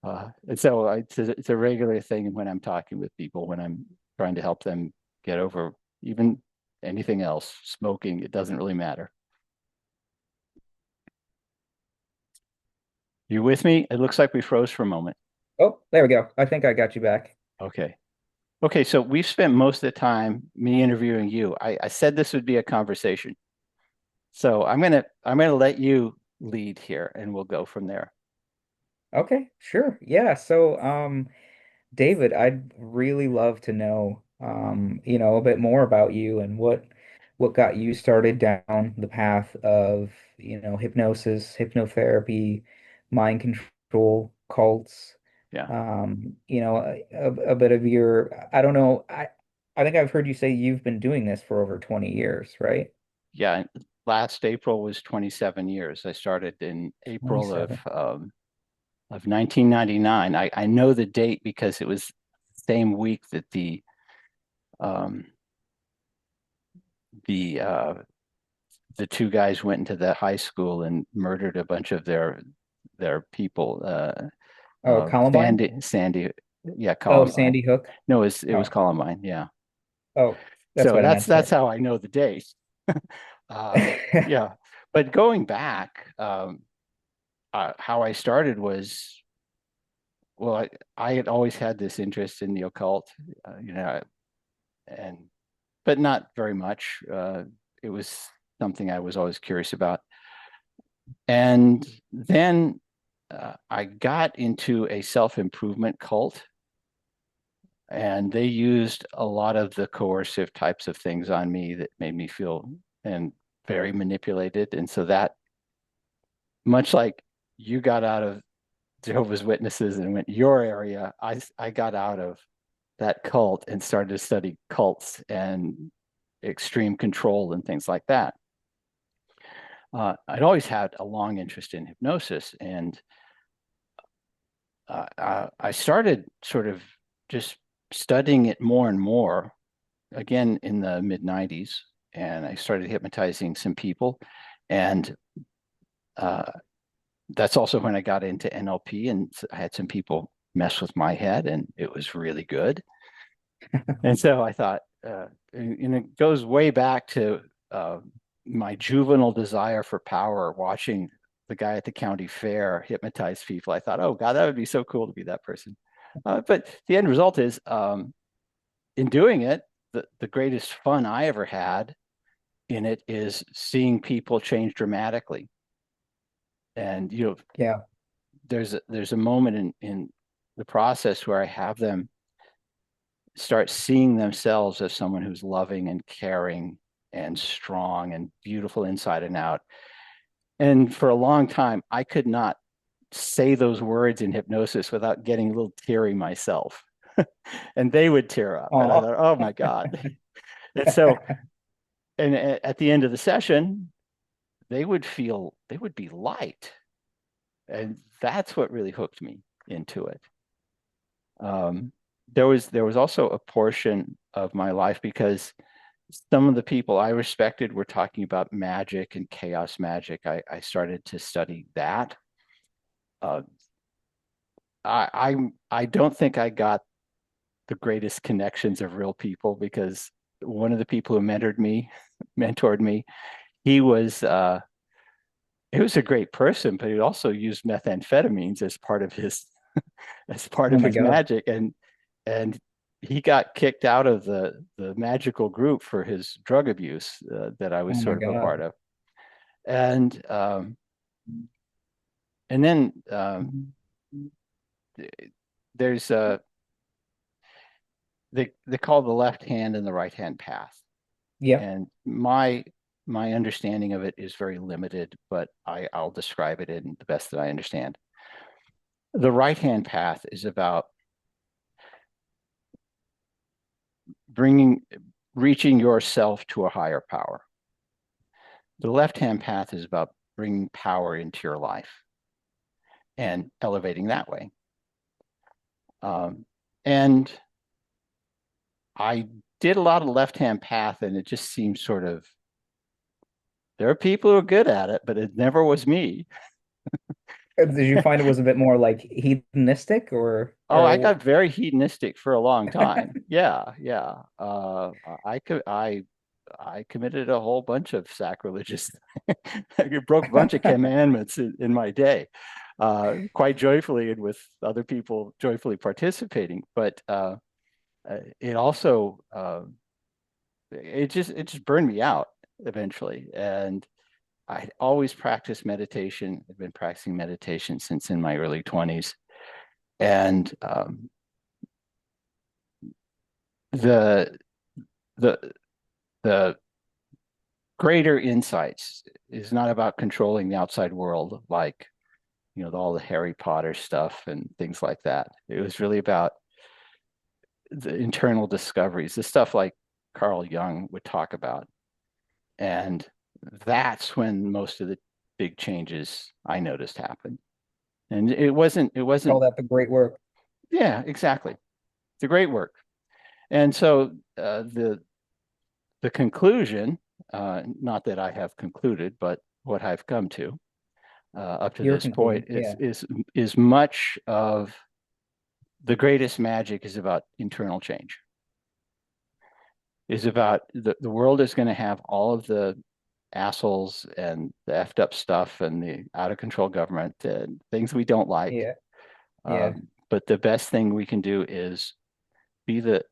And so it's a regular thing when I'm talking with people, when I'm trying to help them get over even anything else, smoking, it doesn't really matter. You with me? It looks like we froze for a moment. Oh, there we go. I think I got you back. Okay. Okay, so we've spent most of the time me interviewing you. I said this would be a conversation. So I'm gonna let you lead here, and we'll go from there. Okay, sure. Yeah. So, David, I'd really love to know, a bit more about you and what got you started down the path of, hypnosis, hypnotherapy, mind control, cults. Yeah. A bit of your, I don't know, I think I've heard you say you've been doing this for over 20 years, right? Yeah. Last April was 27 years. I started in April 27. of 1999. I know the date because it was the same week that um, the the two guys went into that high school and murdered a bunch of their people. Oh, Columbine? Sandy, yeah, Oh, Columbine. Sandy Hook. No, it was Oh, Columbine. Yeah. oh, that's So what I that's meant. that's Sorry. how I know the date. Yeah, but going back, how I started was, well, I had always had this interest in the occult, you know, and but not very much. It was something I was always curious about. And then I got into a self-improvement cult, and they used a lot of the coercive types of things on me that made me feel and very manipulated. And so that, much like you got out of Jehovah's Witnesses and went your area, I got out of that cult and started to study cults and extreme control and things like that. I'd always had a long interest in hypnosis, and I started sort of just studying it more and more again in the mid 90s. And I started hypnotizing some people. And uh, that's also when I got into NLP, and I had some people mess with my head, and it was really good. And so I thought, and it goes way back to my juvenile desire for power, watching the guy at the county fair hypnotize people. I thought, oh God, that would be so cool to be that person. But the end result is, in doing it, the greatest fun I ever had in it is seeing people change dramatically. And Yeah. there's a moment in the process where I have them start seeing themselves as someone who's loving and caring and strong and beautiful inside and out. And for a long time, I could not say those words in hypnosis without getting a little teary myself. And they would tear up. And I Oh. thought, oh my God. And so, and at the end of the session, they would be light. And that's what really hooked me into it. Um, there was also a portion of my life because some of the people I respected were talking about magic and chaos magic. I started to study that. Uh, I don't think I got the greatest connections of real people because one of the people who mentored me, he was he was a great person, but he also used methamphetamines as part of his as part Oh of my his God. magic, and he got kicked out of the magical group for his drug abuse that I was Oh my sort of a part God. of. And and then there's they call the left hand and the right hand path, Yeah. and my understanding of it is very limited, but I'll describe it in the best that I understand. The right hand path is about bringing reaching yourself to a higher power. The left hand path is about bringing power into your life and elevating that way. And I did a lot of left hand path, and it just seems sort of, there are people who are good at it, but it never was me. Did you find it was a bit more like hedonistic Oh, I or got very hedonistic for a long time. Yeah, yeah. I could I committed a whole bunch of sacrilegious. I broke a bunch of commandments in my day, quite joyfully and with other people joyfully participating. But it also it just burned me out eventually, and I always practiced meditation. I've been practicing meditation since in my early 20s. And the the the greater insights is not about controlling the outside world, like all the Harry Potter stuff and things like that. It was really about the internal discoveries, the stuff like Carl Jung would talk about. And that's when most of the big changes I noticed happened. And it wasn't, Call that the great work. yeah, exactly. It's a great work. And so the conclusion, not that I have concluded, but what I've come to up to Your this point conclusion. is Yeah, is much of the greatest magic is about internal change. Is about the world is going to have all of the assholes and the effed up stuff and the out of control government and things we don't like. yeah, yeah, But the best thing we can do is be the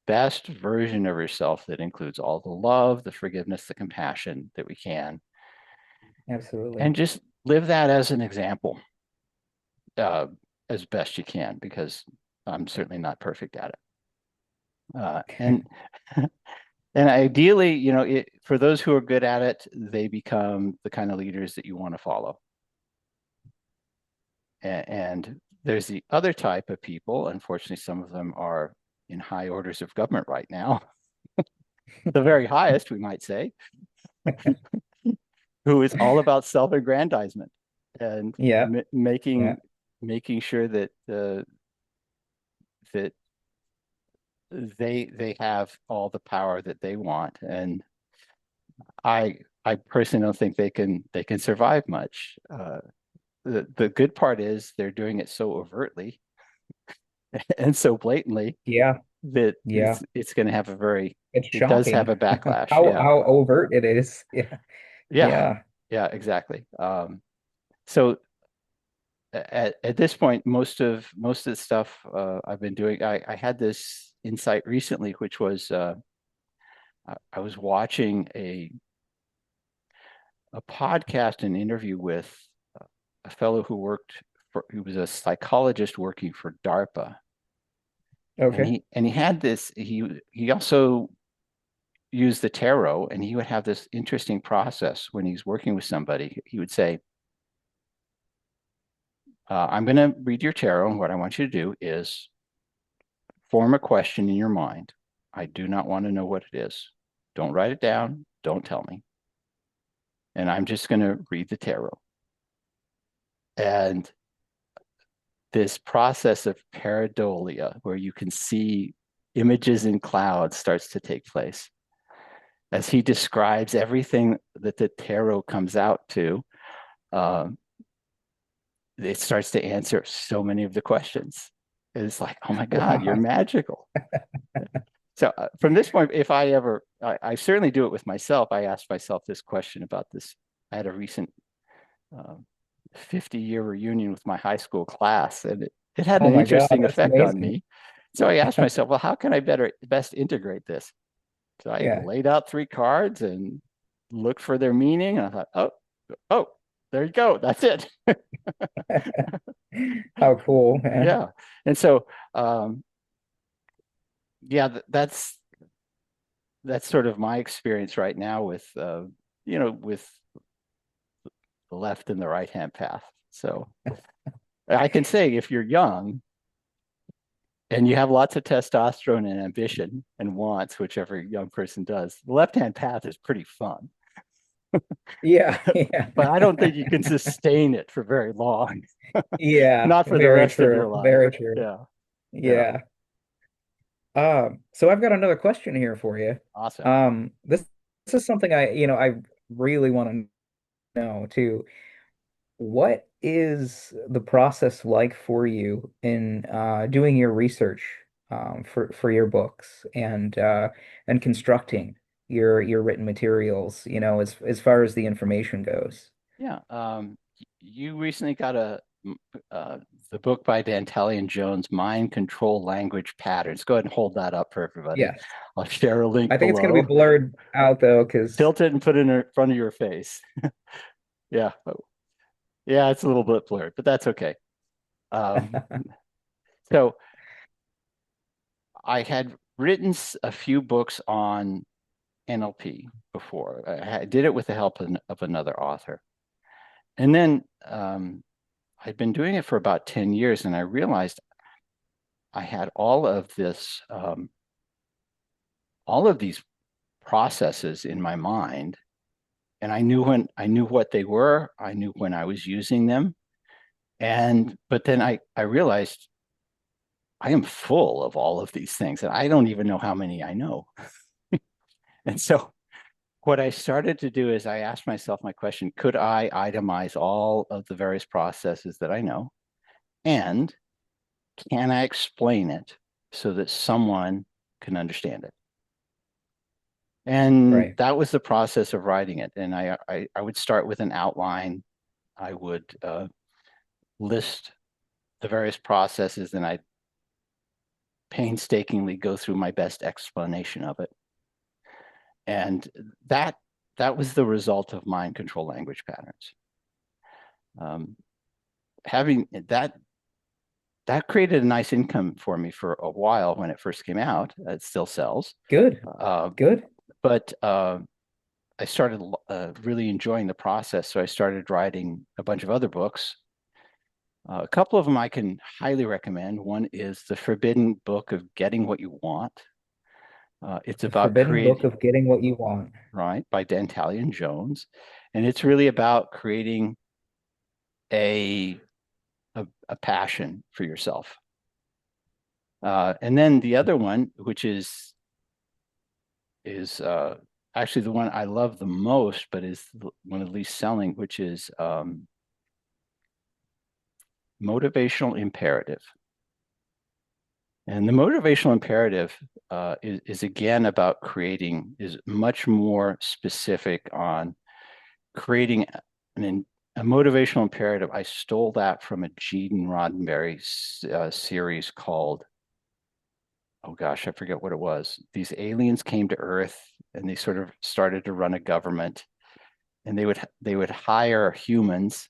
best version of yourself that includes all the love, the forgiveness, the compassion that we can, absolutely. and just live that as an example uh, as best you can, because I'm certainly not perfect at it. And and ideally, for those who are good at it, they become the kind of leaders that you want to follow. And there's the other type of people. Unfortunately, some of them are in high orders of government right now, the very highest, we might say, who is all about self-aggrandizement and Yeah, yeah, making sure that that they have all the power that they want. And I personally don't think they can survive much. The good part is they're doing it so overtly and so blatantly yeah, that yeah. it's going to have It's it does have shocking a backlash. how Yeah, overt it is. Yeah, yeah, yeah. yeah, exactly. So at this point, most of the stuff I've been doing, I had this insight recently, which was I was watching a podcast, an interview with a fellow who was a psychologist working for DARPA, and Okay. he had this. He also used the tarot, and he would have this interesting process when he's working with somebody. He would say, "I'm going to read your tarot, and what I want you to do is form a question in your mind. I do not want to know what it is. Don't write it down. Don't tell me. And I'm just going to read the tarot." And this process of pareidolia, where you can see images in clouds, starts to take place as he describes everything that the tarot comes out to. Um, it starts to answer so many of the questions. It's like, oh my God, you're Wow. magical. So from this point, if I certainly do it with myself. I asked myself this question about this. I had a recent 50-year reunion with my high school class, and it had Oh an my God, interesting that's effect on amazing. me. So I asked myself, well, how can I best integrate this? So I Yeah. laid out 3 cards and looked for their meaning. And I thought, oh, there you go. That's it. How cool, man. Yeah. And so, yeah, that's sort of my experience right now with the left and the right hand path. So I can say if you're young and you have lots of testosterone and ambition and wants, which every young person does, the left hand path is pretty fun. Yeah, yeah. But I don't think you can sustain it for very long. Yeah, Not for the very rest of your true. life. Very true. Yeah. Yeah. Yeah. So I've got another question here for you. Awesome. This is something I really want to know too. What is the process like for you in doing your research for your books and constructing your written materials, as far as the information goes? Yeah. You recently got uh, the book by Dantalian Jones, Mind Control Language Patterns. Go ahead and hold that up for everybody. Yes. I'll share a link I think it's going to be below. blurred out though, because Tilt it and put it in front of your face. Yeah. Yeah, it's a little bit blurred, but that's okay. Um, so I had written a few books on NLP before. I did it with the help of another author. And then I'd been doing it for about 10 years, and I realized I had all of these processes in my mind, and I knew what they were. I knew when I was using them. But then I realized I am full of all of these things, and I don't even know how many I know. And so what I started to do is I asked myself my question, could I itemize all of the various processes that I know? And can I explain it so that someone can understand it? And right. that was the process of writing it. And I would start with an outline. I would list the various processes, and I'd painstakingly go through my best explanation of it. And that was the result of mind control language patterns. Having that created a nice income for me for a while when it first came out. It still sells. Good. Uh, Good. but I started really enjoying the process. So I started writing a bunch of other books. A couple of them I can highly recommend. One is The Forbidden Book of Getting What You Want. It's The about Forbidden Book creating, of Getting What You Want. right, by Dantalian Jones. And it's really about creating a, a passion for yourself. And then the other one, which is actually the one I love the most, but is one of the least selling, which is Motivational Imperative. And the motivational imperative is again about is much more specific on creating a motivational imperative. I stole that from a Gene Roddenberry series called, oh gosh, I forget what it was. These aliens came to Earth and they sort of started to run a government, and they would hire humans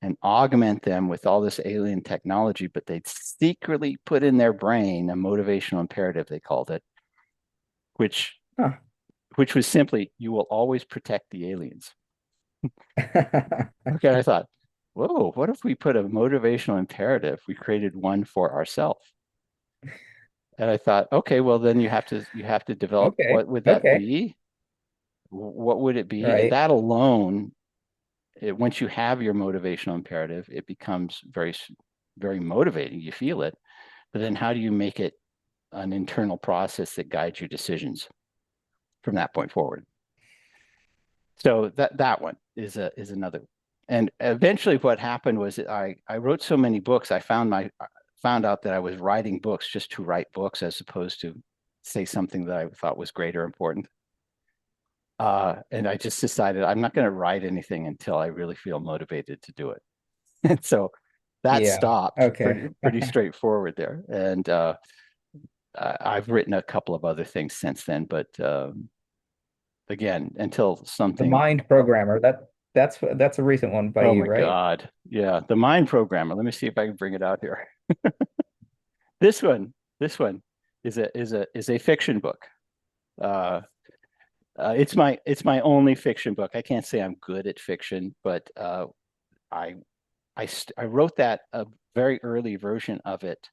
and augment them with all this alien technology, but they'd secretly put in their brain a motivational imperative, they called it, which Huh. which was simply, you will always protect the aliens. Okay, I thought, whoa, what if we put a motivational imperative? We created one for ourselves. And I thought, okay, well then you have to develop, Okay. what would that Okay. be? What would it be? Right. That alone, once you have your motivational imperative, it becomes very motivating. You feel it, but then how do you make it an internal process that guides your decisions from that point forward? So that one is another. And eventually, what happened was I wrote so many books. I found out that I was writing books just to write books, as opposed to say something that I thought was great or important. And I just decided I'm not going to write anything until I really feel motivated to do it. And so that Yeah. stopped Okay. pretty straightforward there. And I've written a couple of other things since then, but again, until The something. Mind Programmer. That's a recent one by Oh you, my right? God. Yeah, the mind programmer. Let me see if I can bring it out here. This one, is a fiction book. Uh, it's my only fiction book. I can't say I'm good at fiction, but I I wrote that a very early version of it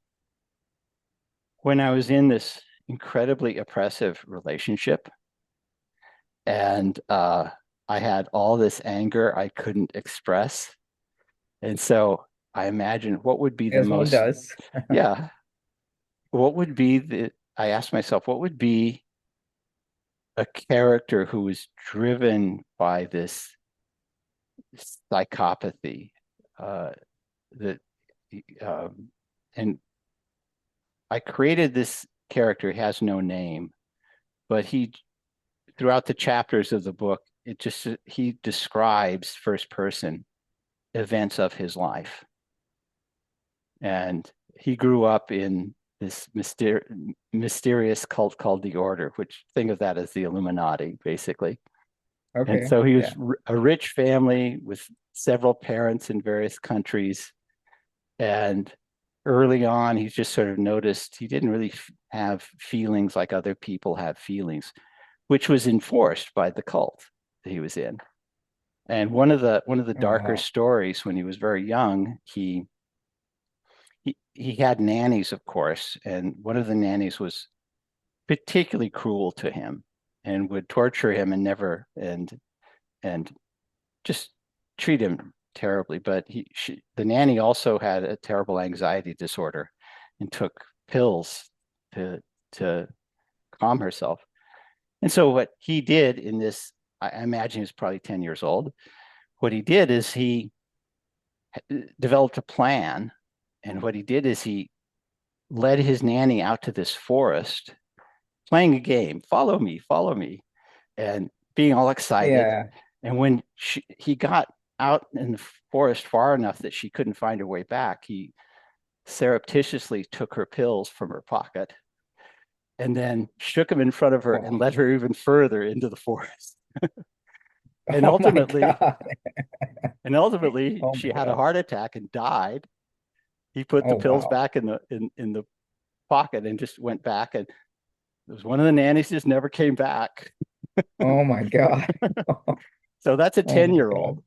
when I was in this incredibly oppressive relationship, and I had all this anger I couldn't express, and so I imagined what would be the As one most, does. yeah, what would be the, I asked myself, what would be a character who was driven by this psychopathy, uh, that, um, and I created this character. He has no name, but throughout the chapters of the book, he describes first person events of his life. And he grew up in this mysterious cult called the Order, which think of that as the Illuminati, basically. And Okay. so he was Yeah. a rich family with several parents in various countries. And early on, he just sort of noticed he didn't really have feelings like other people have feelings, which was enforced by the cult that he was in. And one of the Oh, darker wow. stories when he was very young, he had nannies, of course, and one of the nannies was particularly cruel to him and would torture him and just treat him terribly. But the nanny also had a terrible anxiety disorder and took pills to to calm herself. And so what he did in this, I imagine he was probably 10 years old. What he did is he developed a plan. And what he did is he led his nanny out to this forest, playing a game, follow me, and being all excited. Yeah. And when he got out in the forest far enough that she couldn't find her way back, he surreptitiously took her pills from her pocket and then shook them in front of her and Oh, led her even further into the forest. And oh my ultimately, God. and ultimately, Oh she my had a God. heart attack and died. He put the Oh, pills wow. back in the pocket and just went back. And it was one of the nannies just never came back. Oh my God. So that's a Oh 10 my year God. old.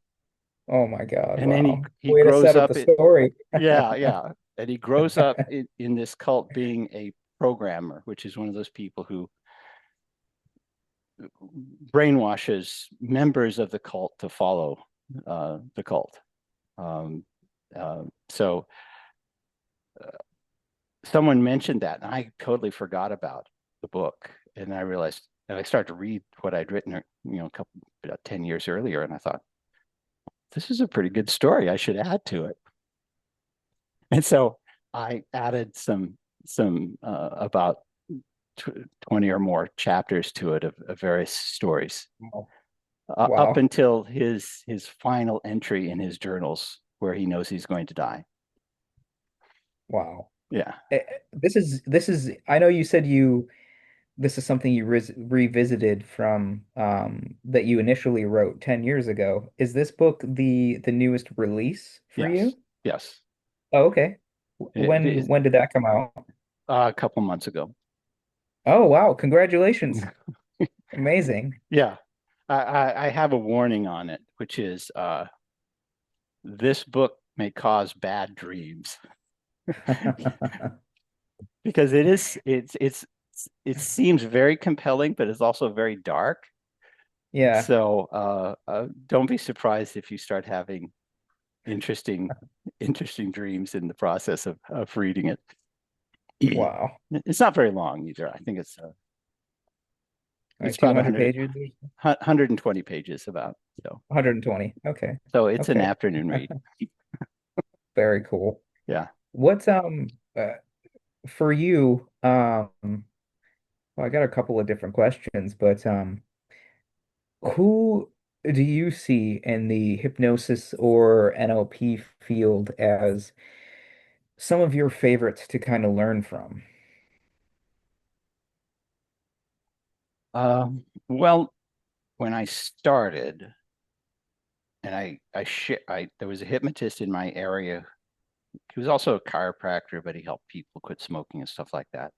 Oh my God. And then he Wow. he Way to grows set up the up it. story. Yeah, yeah. And he grows up in this cult being a programmer, which is one of those people who brainwashes members of the cult to follow the cult. Um, so someone mentioned that, and I totally forgot about the book. And I realized, and I started to read what I'd written, a couple, about 10 years earlier, and I thought, this is a pretty good story. I should add to it. And so I added about 20 or more chapters to it of various stories Wow. up Wow. until his final entry in his journals where he knows he's going to die. Wow. Yeah. This is I know you said this is something you revisited from that you initially wrote 10 years ago. Is this book the newest release for Yes. you? Yes. Oh, okay. It is When did that come out? a couple months ago. Oh, wow. Congratulations. Amazing. Yeah. I have a warning on it, which is this book may cause bad dreams because it seems very compelling, but it's also very dark. Yeah. So don't be surprised if you start having interesting interesting dreams in the process of reading it. Wow. It's not very long either. I think All it's right, about 200 pages, 120 pages about. So 120. Okay. so it's an Okay. afternoon read. Very cool. Yeah. What's for you, well, I got a couple of different questions, but who do you see in the hypnosis or NLP field as some of your favorites to kind of learn from? Well, when I started, and I there was a hypnotist in my area. He was also a chiropractor, but he helped people quit smoking and stuff like that.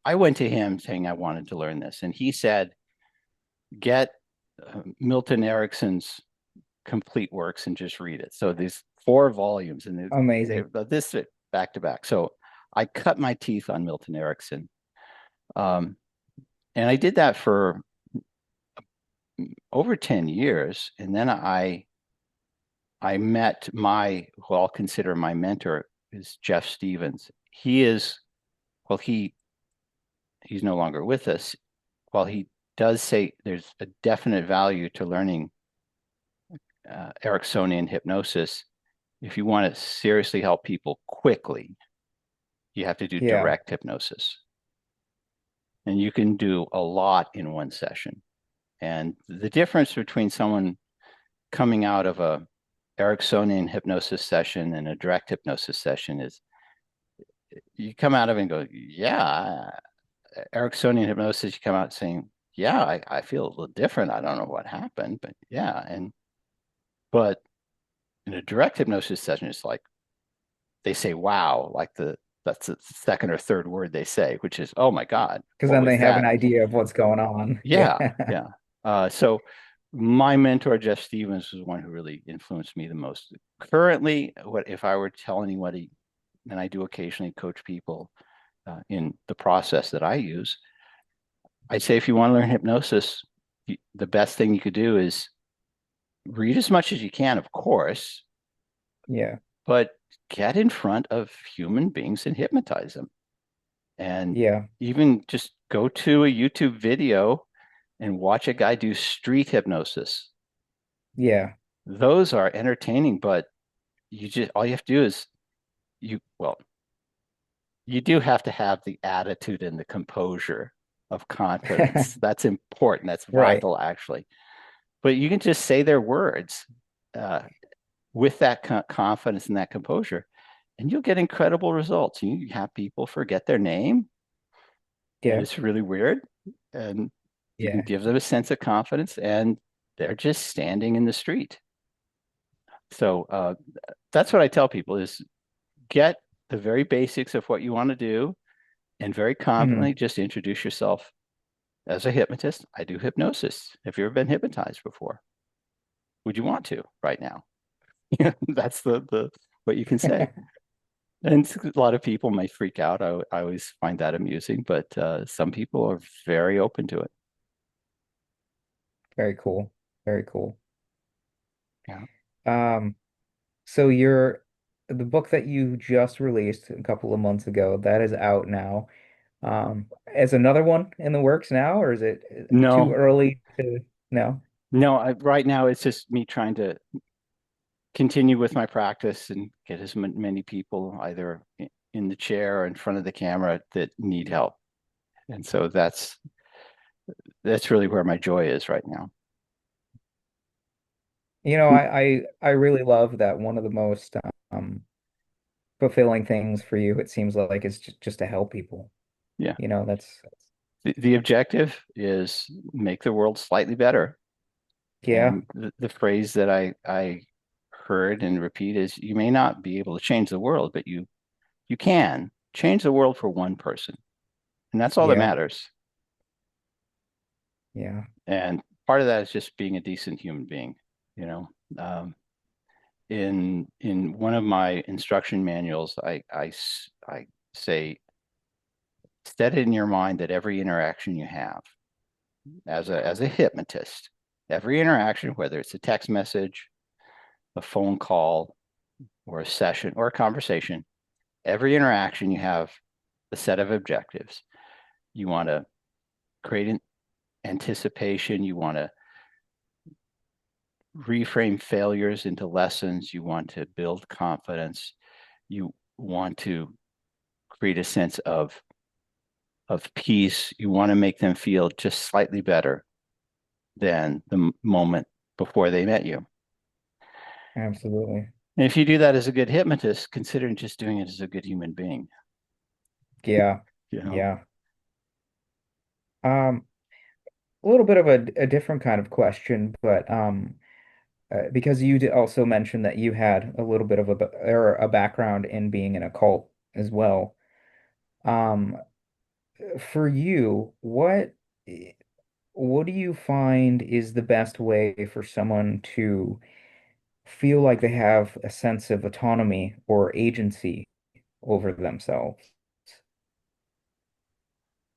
I went to him saying I wanted to learn this, and he said, "Get Milton Erickson's complete works and just read it." So these 4 volumes, and Amazing. this back to back. So I cut my teeth on Milton Erickson, um, and I did that for over 10 years, and then I met who I'll consider my mentor is Jeff Stevens. He is, well, he's no longer with us. While he does say there's a definite value to learning Ericksonian hypnosis, if you want to seriously help people quickly, you have to do Yeah. direct hypnosis. And you can do a lot in one session. And the difference between someone coming out of a Ericksonian hypnosis session and a direct hypnosis session is you come out of it and go, yeah, Ericksonian hypnosis, you come out saying, yeah, I feel a little different. I don't know what happened, but yeah. But in a direct hypnosis session, it's like they say, wow, like that's the second or third word they say, which is, oh my God, Because what then was they have an that? idea of what's going on. Yeah, Yeah. yeah. So my mentor, Jeff Stevens, was one who really influenced me the most. Currently, what if I were to tell anybody, and I do occasionally coach people in the process that I use, I'd say if you want to learn hypnosis, the best thing you could do is read as much as you can, of course, Yeah. but get in front of human beings and hypnotize them. And Yeah. even just go to a YouTube video and watch a guy do street hypnosis. Yeah. Those are entertaining, but you just all you have to do is well, you do have to have the attitude and the composure of confidence. That's important. That's Right. vital, actually. But you can just say their words uh, with that confidence and that composure, and you'll get incredible results. You have people forget their name, and Yeah. it's really weird. And you can Yeah. give them a sense of confidence, and they're just standing in the street. So that's what I tell people is get the very basics of what you want to do and very Mhm. confidently just introduce yourself as a hypnotist. I do hypnosis. Have you ever been hypnotized before? Would you want to right now? That's the what you can say. And a lot of people may freak out. I always find that amusing, but some people are very open to it. Very cool. Very cool. Yeah. Um, so the book that you just released a couple of months ago, that is out now. Is another one in the works now, or is it too No, early to no? no. Right now, it's just me trying to continue with my practice and get as many people either in the chair or in front of the camera that need help. And so that's really where my joy is right now. I really love that one of the most um fulfilling things for you, it seems like, is just to help people. Yeah. That's The objective is make the world slightly better. yeah, And the phrase that I heard and repeat is you may not be able to change the world, but you can change the world for one person. And that's all that yeah, matters. yeah. And part of that is just being a decent human being, you know. Um, in one of my instruction manuals, I say set it in your mind that every interaction you have as a hypnotist, every interaction, whether it's a text message, a phone call, or a session or a conversation, every interaction you have a set of objectives. You want to create an anticipation. You want to reframe failures into lessons. You want to build confidence. You want to create a sense of peace. You want to make them feel just slightly better than the moment before they met you. Absolutely. And if you do that as a good hypnotist, consider just doing it as a good human being. Yeah. You know, Yeah. Um, a little bit of a different kind of question, but because you also mentioned that you had a little bit of a background in being in a cult as well. Um, for you, what do you find is the best way for someone to feel like they have a sense of autonomy or agency over themselves?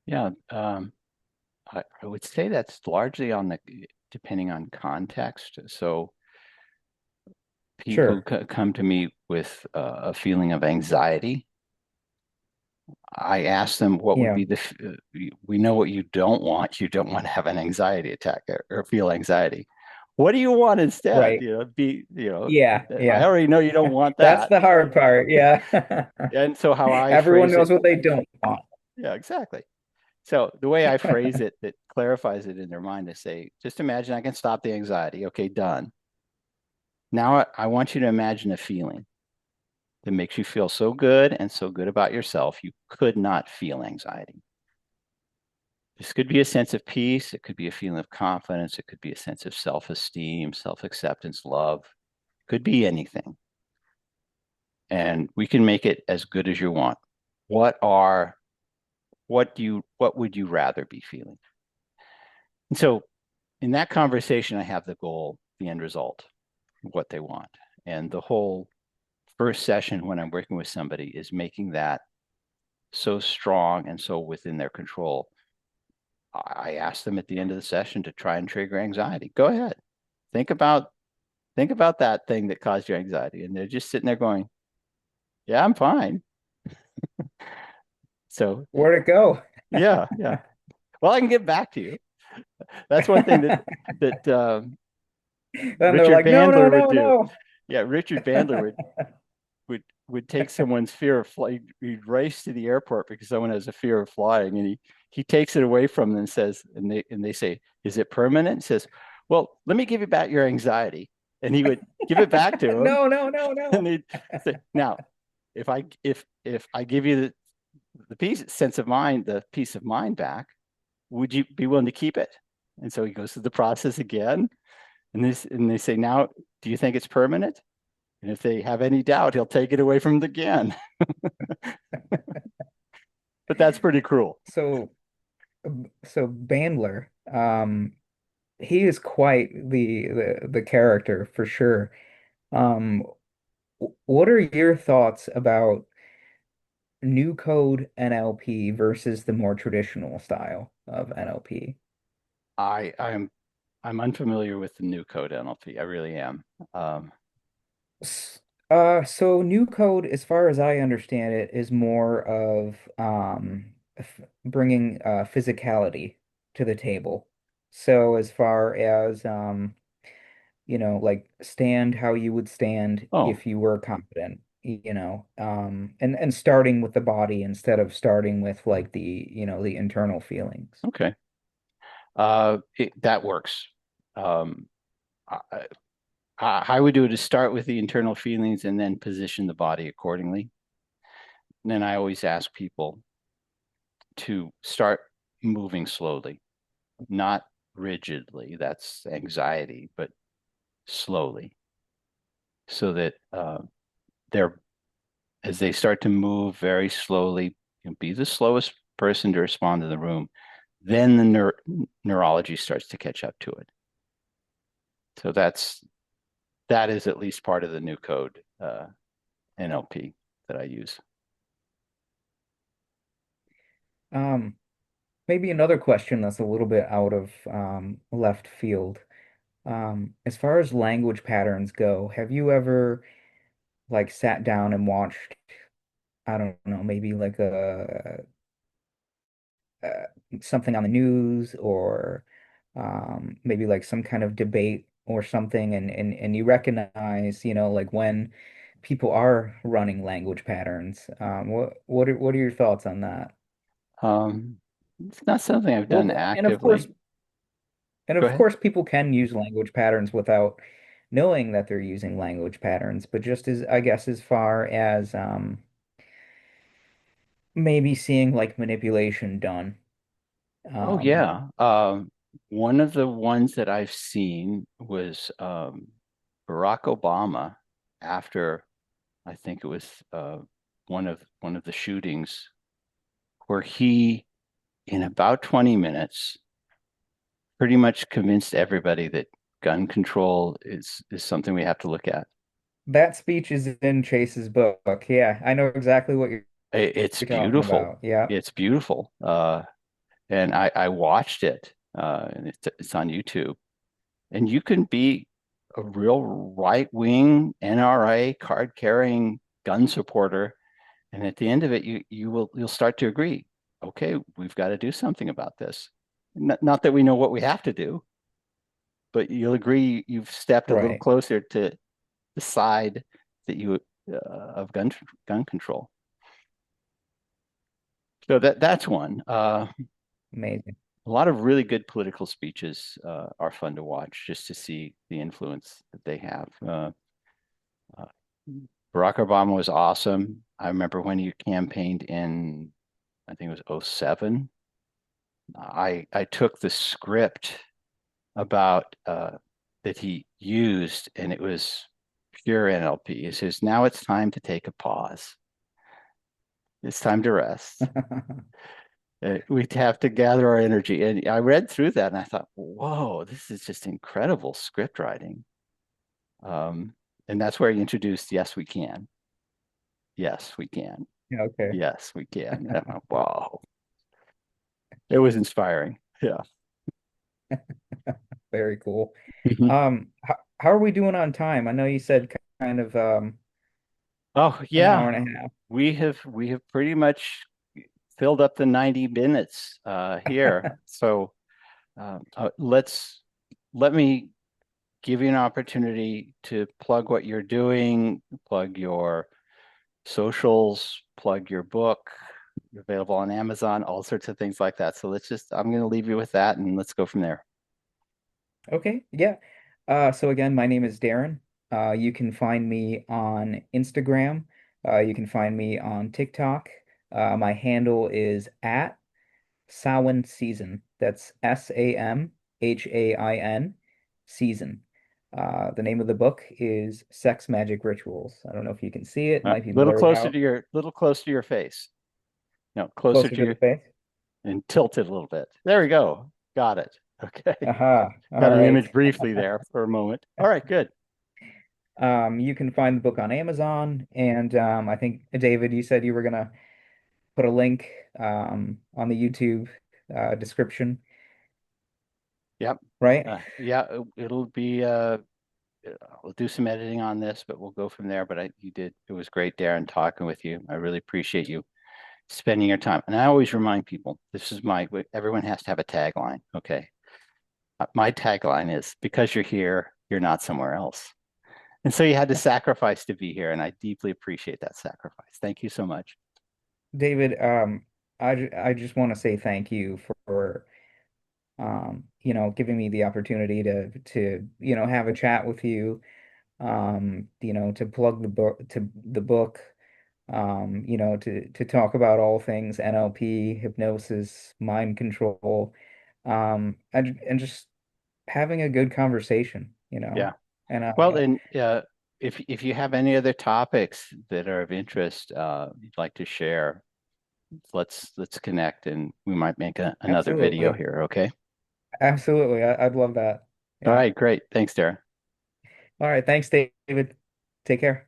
yeah. I would say that's largely on the depending on context. So people who Sure. come to me with a feeling of anxiety, I ask them what would Yeah. be we know what you don't want. You don't want to have an anxiety attack or feel anxiety. What do you want instead? Right. Yeah. I Yeah. already know you don't want That's that. the hard part. Yeah. And so how I Everyone phrase it, knows what they don't want. yeah, exactly. So the way I phrase it that clarifies it in their mind is say, just imagine I can stop the anxiety. Okay, done. Now I want you to imagine a feeling. that makes you feel so good and so good about yourself, you could not feel anxiety. This could be a sense of peace. It could be a feeling of confidence. It could be a sense of self-esteem, self-acceptance, love. It could be anything. And we can make it as good as you want. What would you rather be feeling? And so in that conversation, I have the goal, the end result, what they want. And the whole first session when I'm working with somebody is making that so strong and so within their control. I ask them at the end of the session to try and trigger anxiety. Go ahead. Think about think about that thing that caused you anxiety. And they're just sitting there going, yeah, I'm fine. So Where'd it go? yeah, yeah. Well, I can get back to you. That's one thing that Then they're Richard like, no, no, Bandler would no, do. no. Yeah, Richard Bandler would take someone's fear of flight. He'd race to the airport because someone has a fear of flying, and he takes it away from them and says, and they say, "Is it permanent?" He says, "Well, let me give you back your anxiety," and he would give it back to him, No, no, no, and no. they'd say, "Now, if I give you the peace of mind back, would you be willing to keep it?" And so he goes through the process again, and they say, "Now, do you think it's permanent?" And if they have any doubt, he'll take it away from them again. But that's pretty cruel. So, so Bandler, he is quite the character for sure. Um, what are your thoughts about new code NLP versus the more traditional style of NLP? I I'm unfamiliar with the new code NLP. I really am. Um, So new code, as far as I understand it, is more of bringing physicality to the table. So as far as like stand how you would stand oh, if you were confident, and starting with the body instead of starting with like the internal feelings. okay. That works. Um, I, I would do it is start with the internal feelings and then position the body accordingly. And then I always ask people to start moving slowly, not rigidly. That's anxiety, but slowly, so that they're as they start to move very slowly, be the slowest person to respond to the room. Then the neurology starts to catch up to it. So that is at least part of the new code NLP that I use. Um, Maybe another question that's a little bit out of left field. As far as language patterns go, have you ever like sat down and watched, I don't know, maybe like uh something on the news or maybe like some kind of debate or something and you recognize, like when people are running language patterns. What are your thoughts on that? Um, it's not something I've done Well, and of course, actively. And Go of ahead. course, people can use language patterns without knowing that they're using language patterns, but just as, I guess, as far as maybe seeing like manipulation done. Oh Um, yeah. One of the ones that I've seen was Barack Obama after I think it was one of the shootings where he in about 20 minutes pretty much convinced everybody that gun control is something we have to look at. that speech is in Chase's book. Yeah, I know exactly what It's you're talking beautiful. about. Yeah, It's beautiful. And I watched it, and it's on YouTube. And you can be a real right-wing NRA card-carrying gun supporter, and at the end of it, you'll start to agree. Okay, we've got to do something about this. Not that we know what we have to do, but you'll agree you've stepped a little right. closer to the side that you of gun control. So that's one. Amazing. A lot of really good political speeches are fun to watch just to see the influence that they have. Uh, Barack Obama was awesome. I remember when he campaigned in, I think it was '07. I took the script about that he used, and it was pure NLP. It says, now it's time to take a pause. It's time to rest. We have to gather our energy. And I read through that and I thought, whoa, this is just incredible script writing. Um, and that's where he introduced, yes, we can. Yes, we can. Yeah, okay. Yes, we can. And I went, wow. It was inspiring. Yeah. Very cool. Mhm. How are we doing on time? I know you said kind of Oh, an yeah. hour and a half. We have pretty much filled up the 90 minutes here. So let me give you an opportunity to plug what you're doing, plug your socials, plug your book. You're available on Amazon, all sorts of things like that. So I'm going to leave you with that and let's go from there. Okay, yeah. So again, my name is Darren. You can find me on Instagram. You can find me on TikTok. My handle is at Samhain Season. That's Samhain season. The name of the book is Sex Magic Rituals. I don't know if you can see it. It might be blurred out Little closer to your face. No, closer closer to to the your face. and tilt it a little bit. There we go. Got it. Okay. Aha. All Got an right. image briefly there for a moment. All right, good. You can find the book on Amazon, and I think David, you said you were gonna put a link on the YouTube description, Yep. right? Yeah, it'll be we'll do some editing on this, but we'll go from there. But you did, it was great, Darren, talking with you. I really appreciate you spending your time. And I always remind people, everyone has to have a tagline. Okay. My tagline is because you're here, you're not somewhere else. And so you had to sacrifice to be here. And I deeply appreciate that sacrifice. Thank you so much. David, I just want to say thank you for giving me the opportunity to have a chat with you, to plug the book, to talk about all things NLP, hypnosis, mind control, and just having a good conversation, Yeah. and Well, then, if you have any other topics that are of interest, you'd like to share, let's connect and we might make another video absolutely, here. Okay. absolutely, I'd love that. All Yeah. right. Great. Thanks, Darren. All right. Thanks, David. Take care.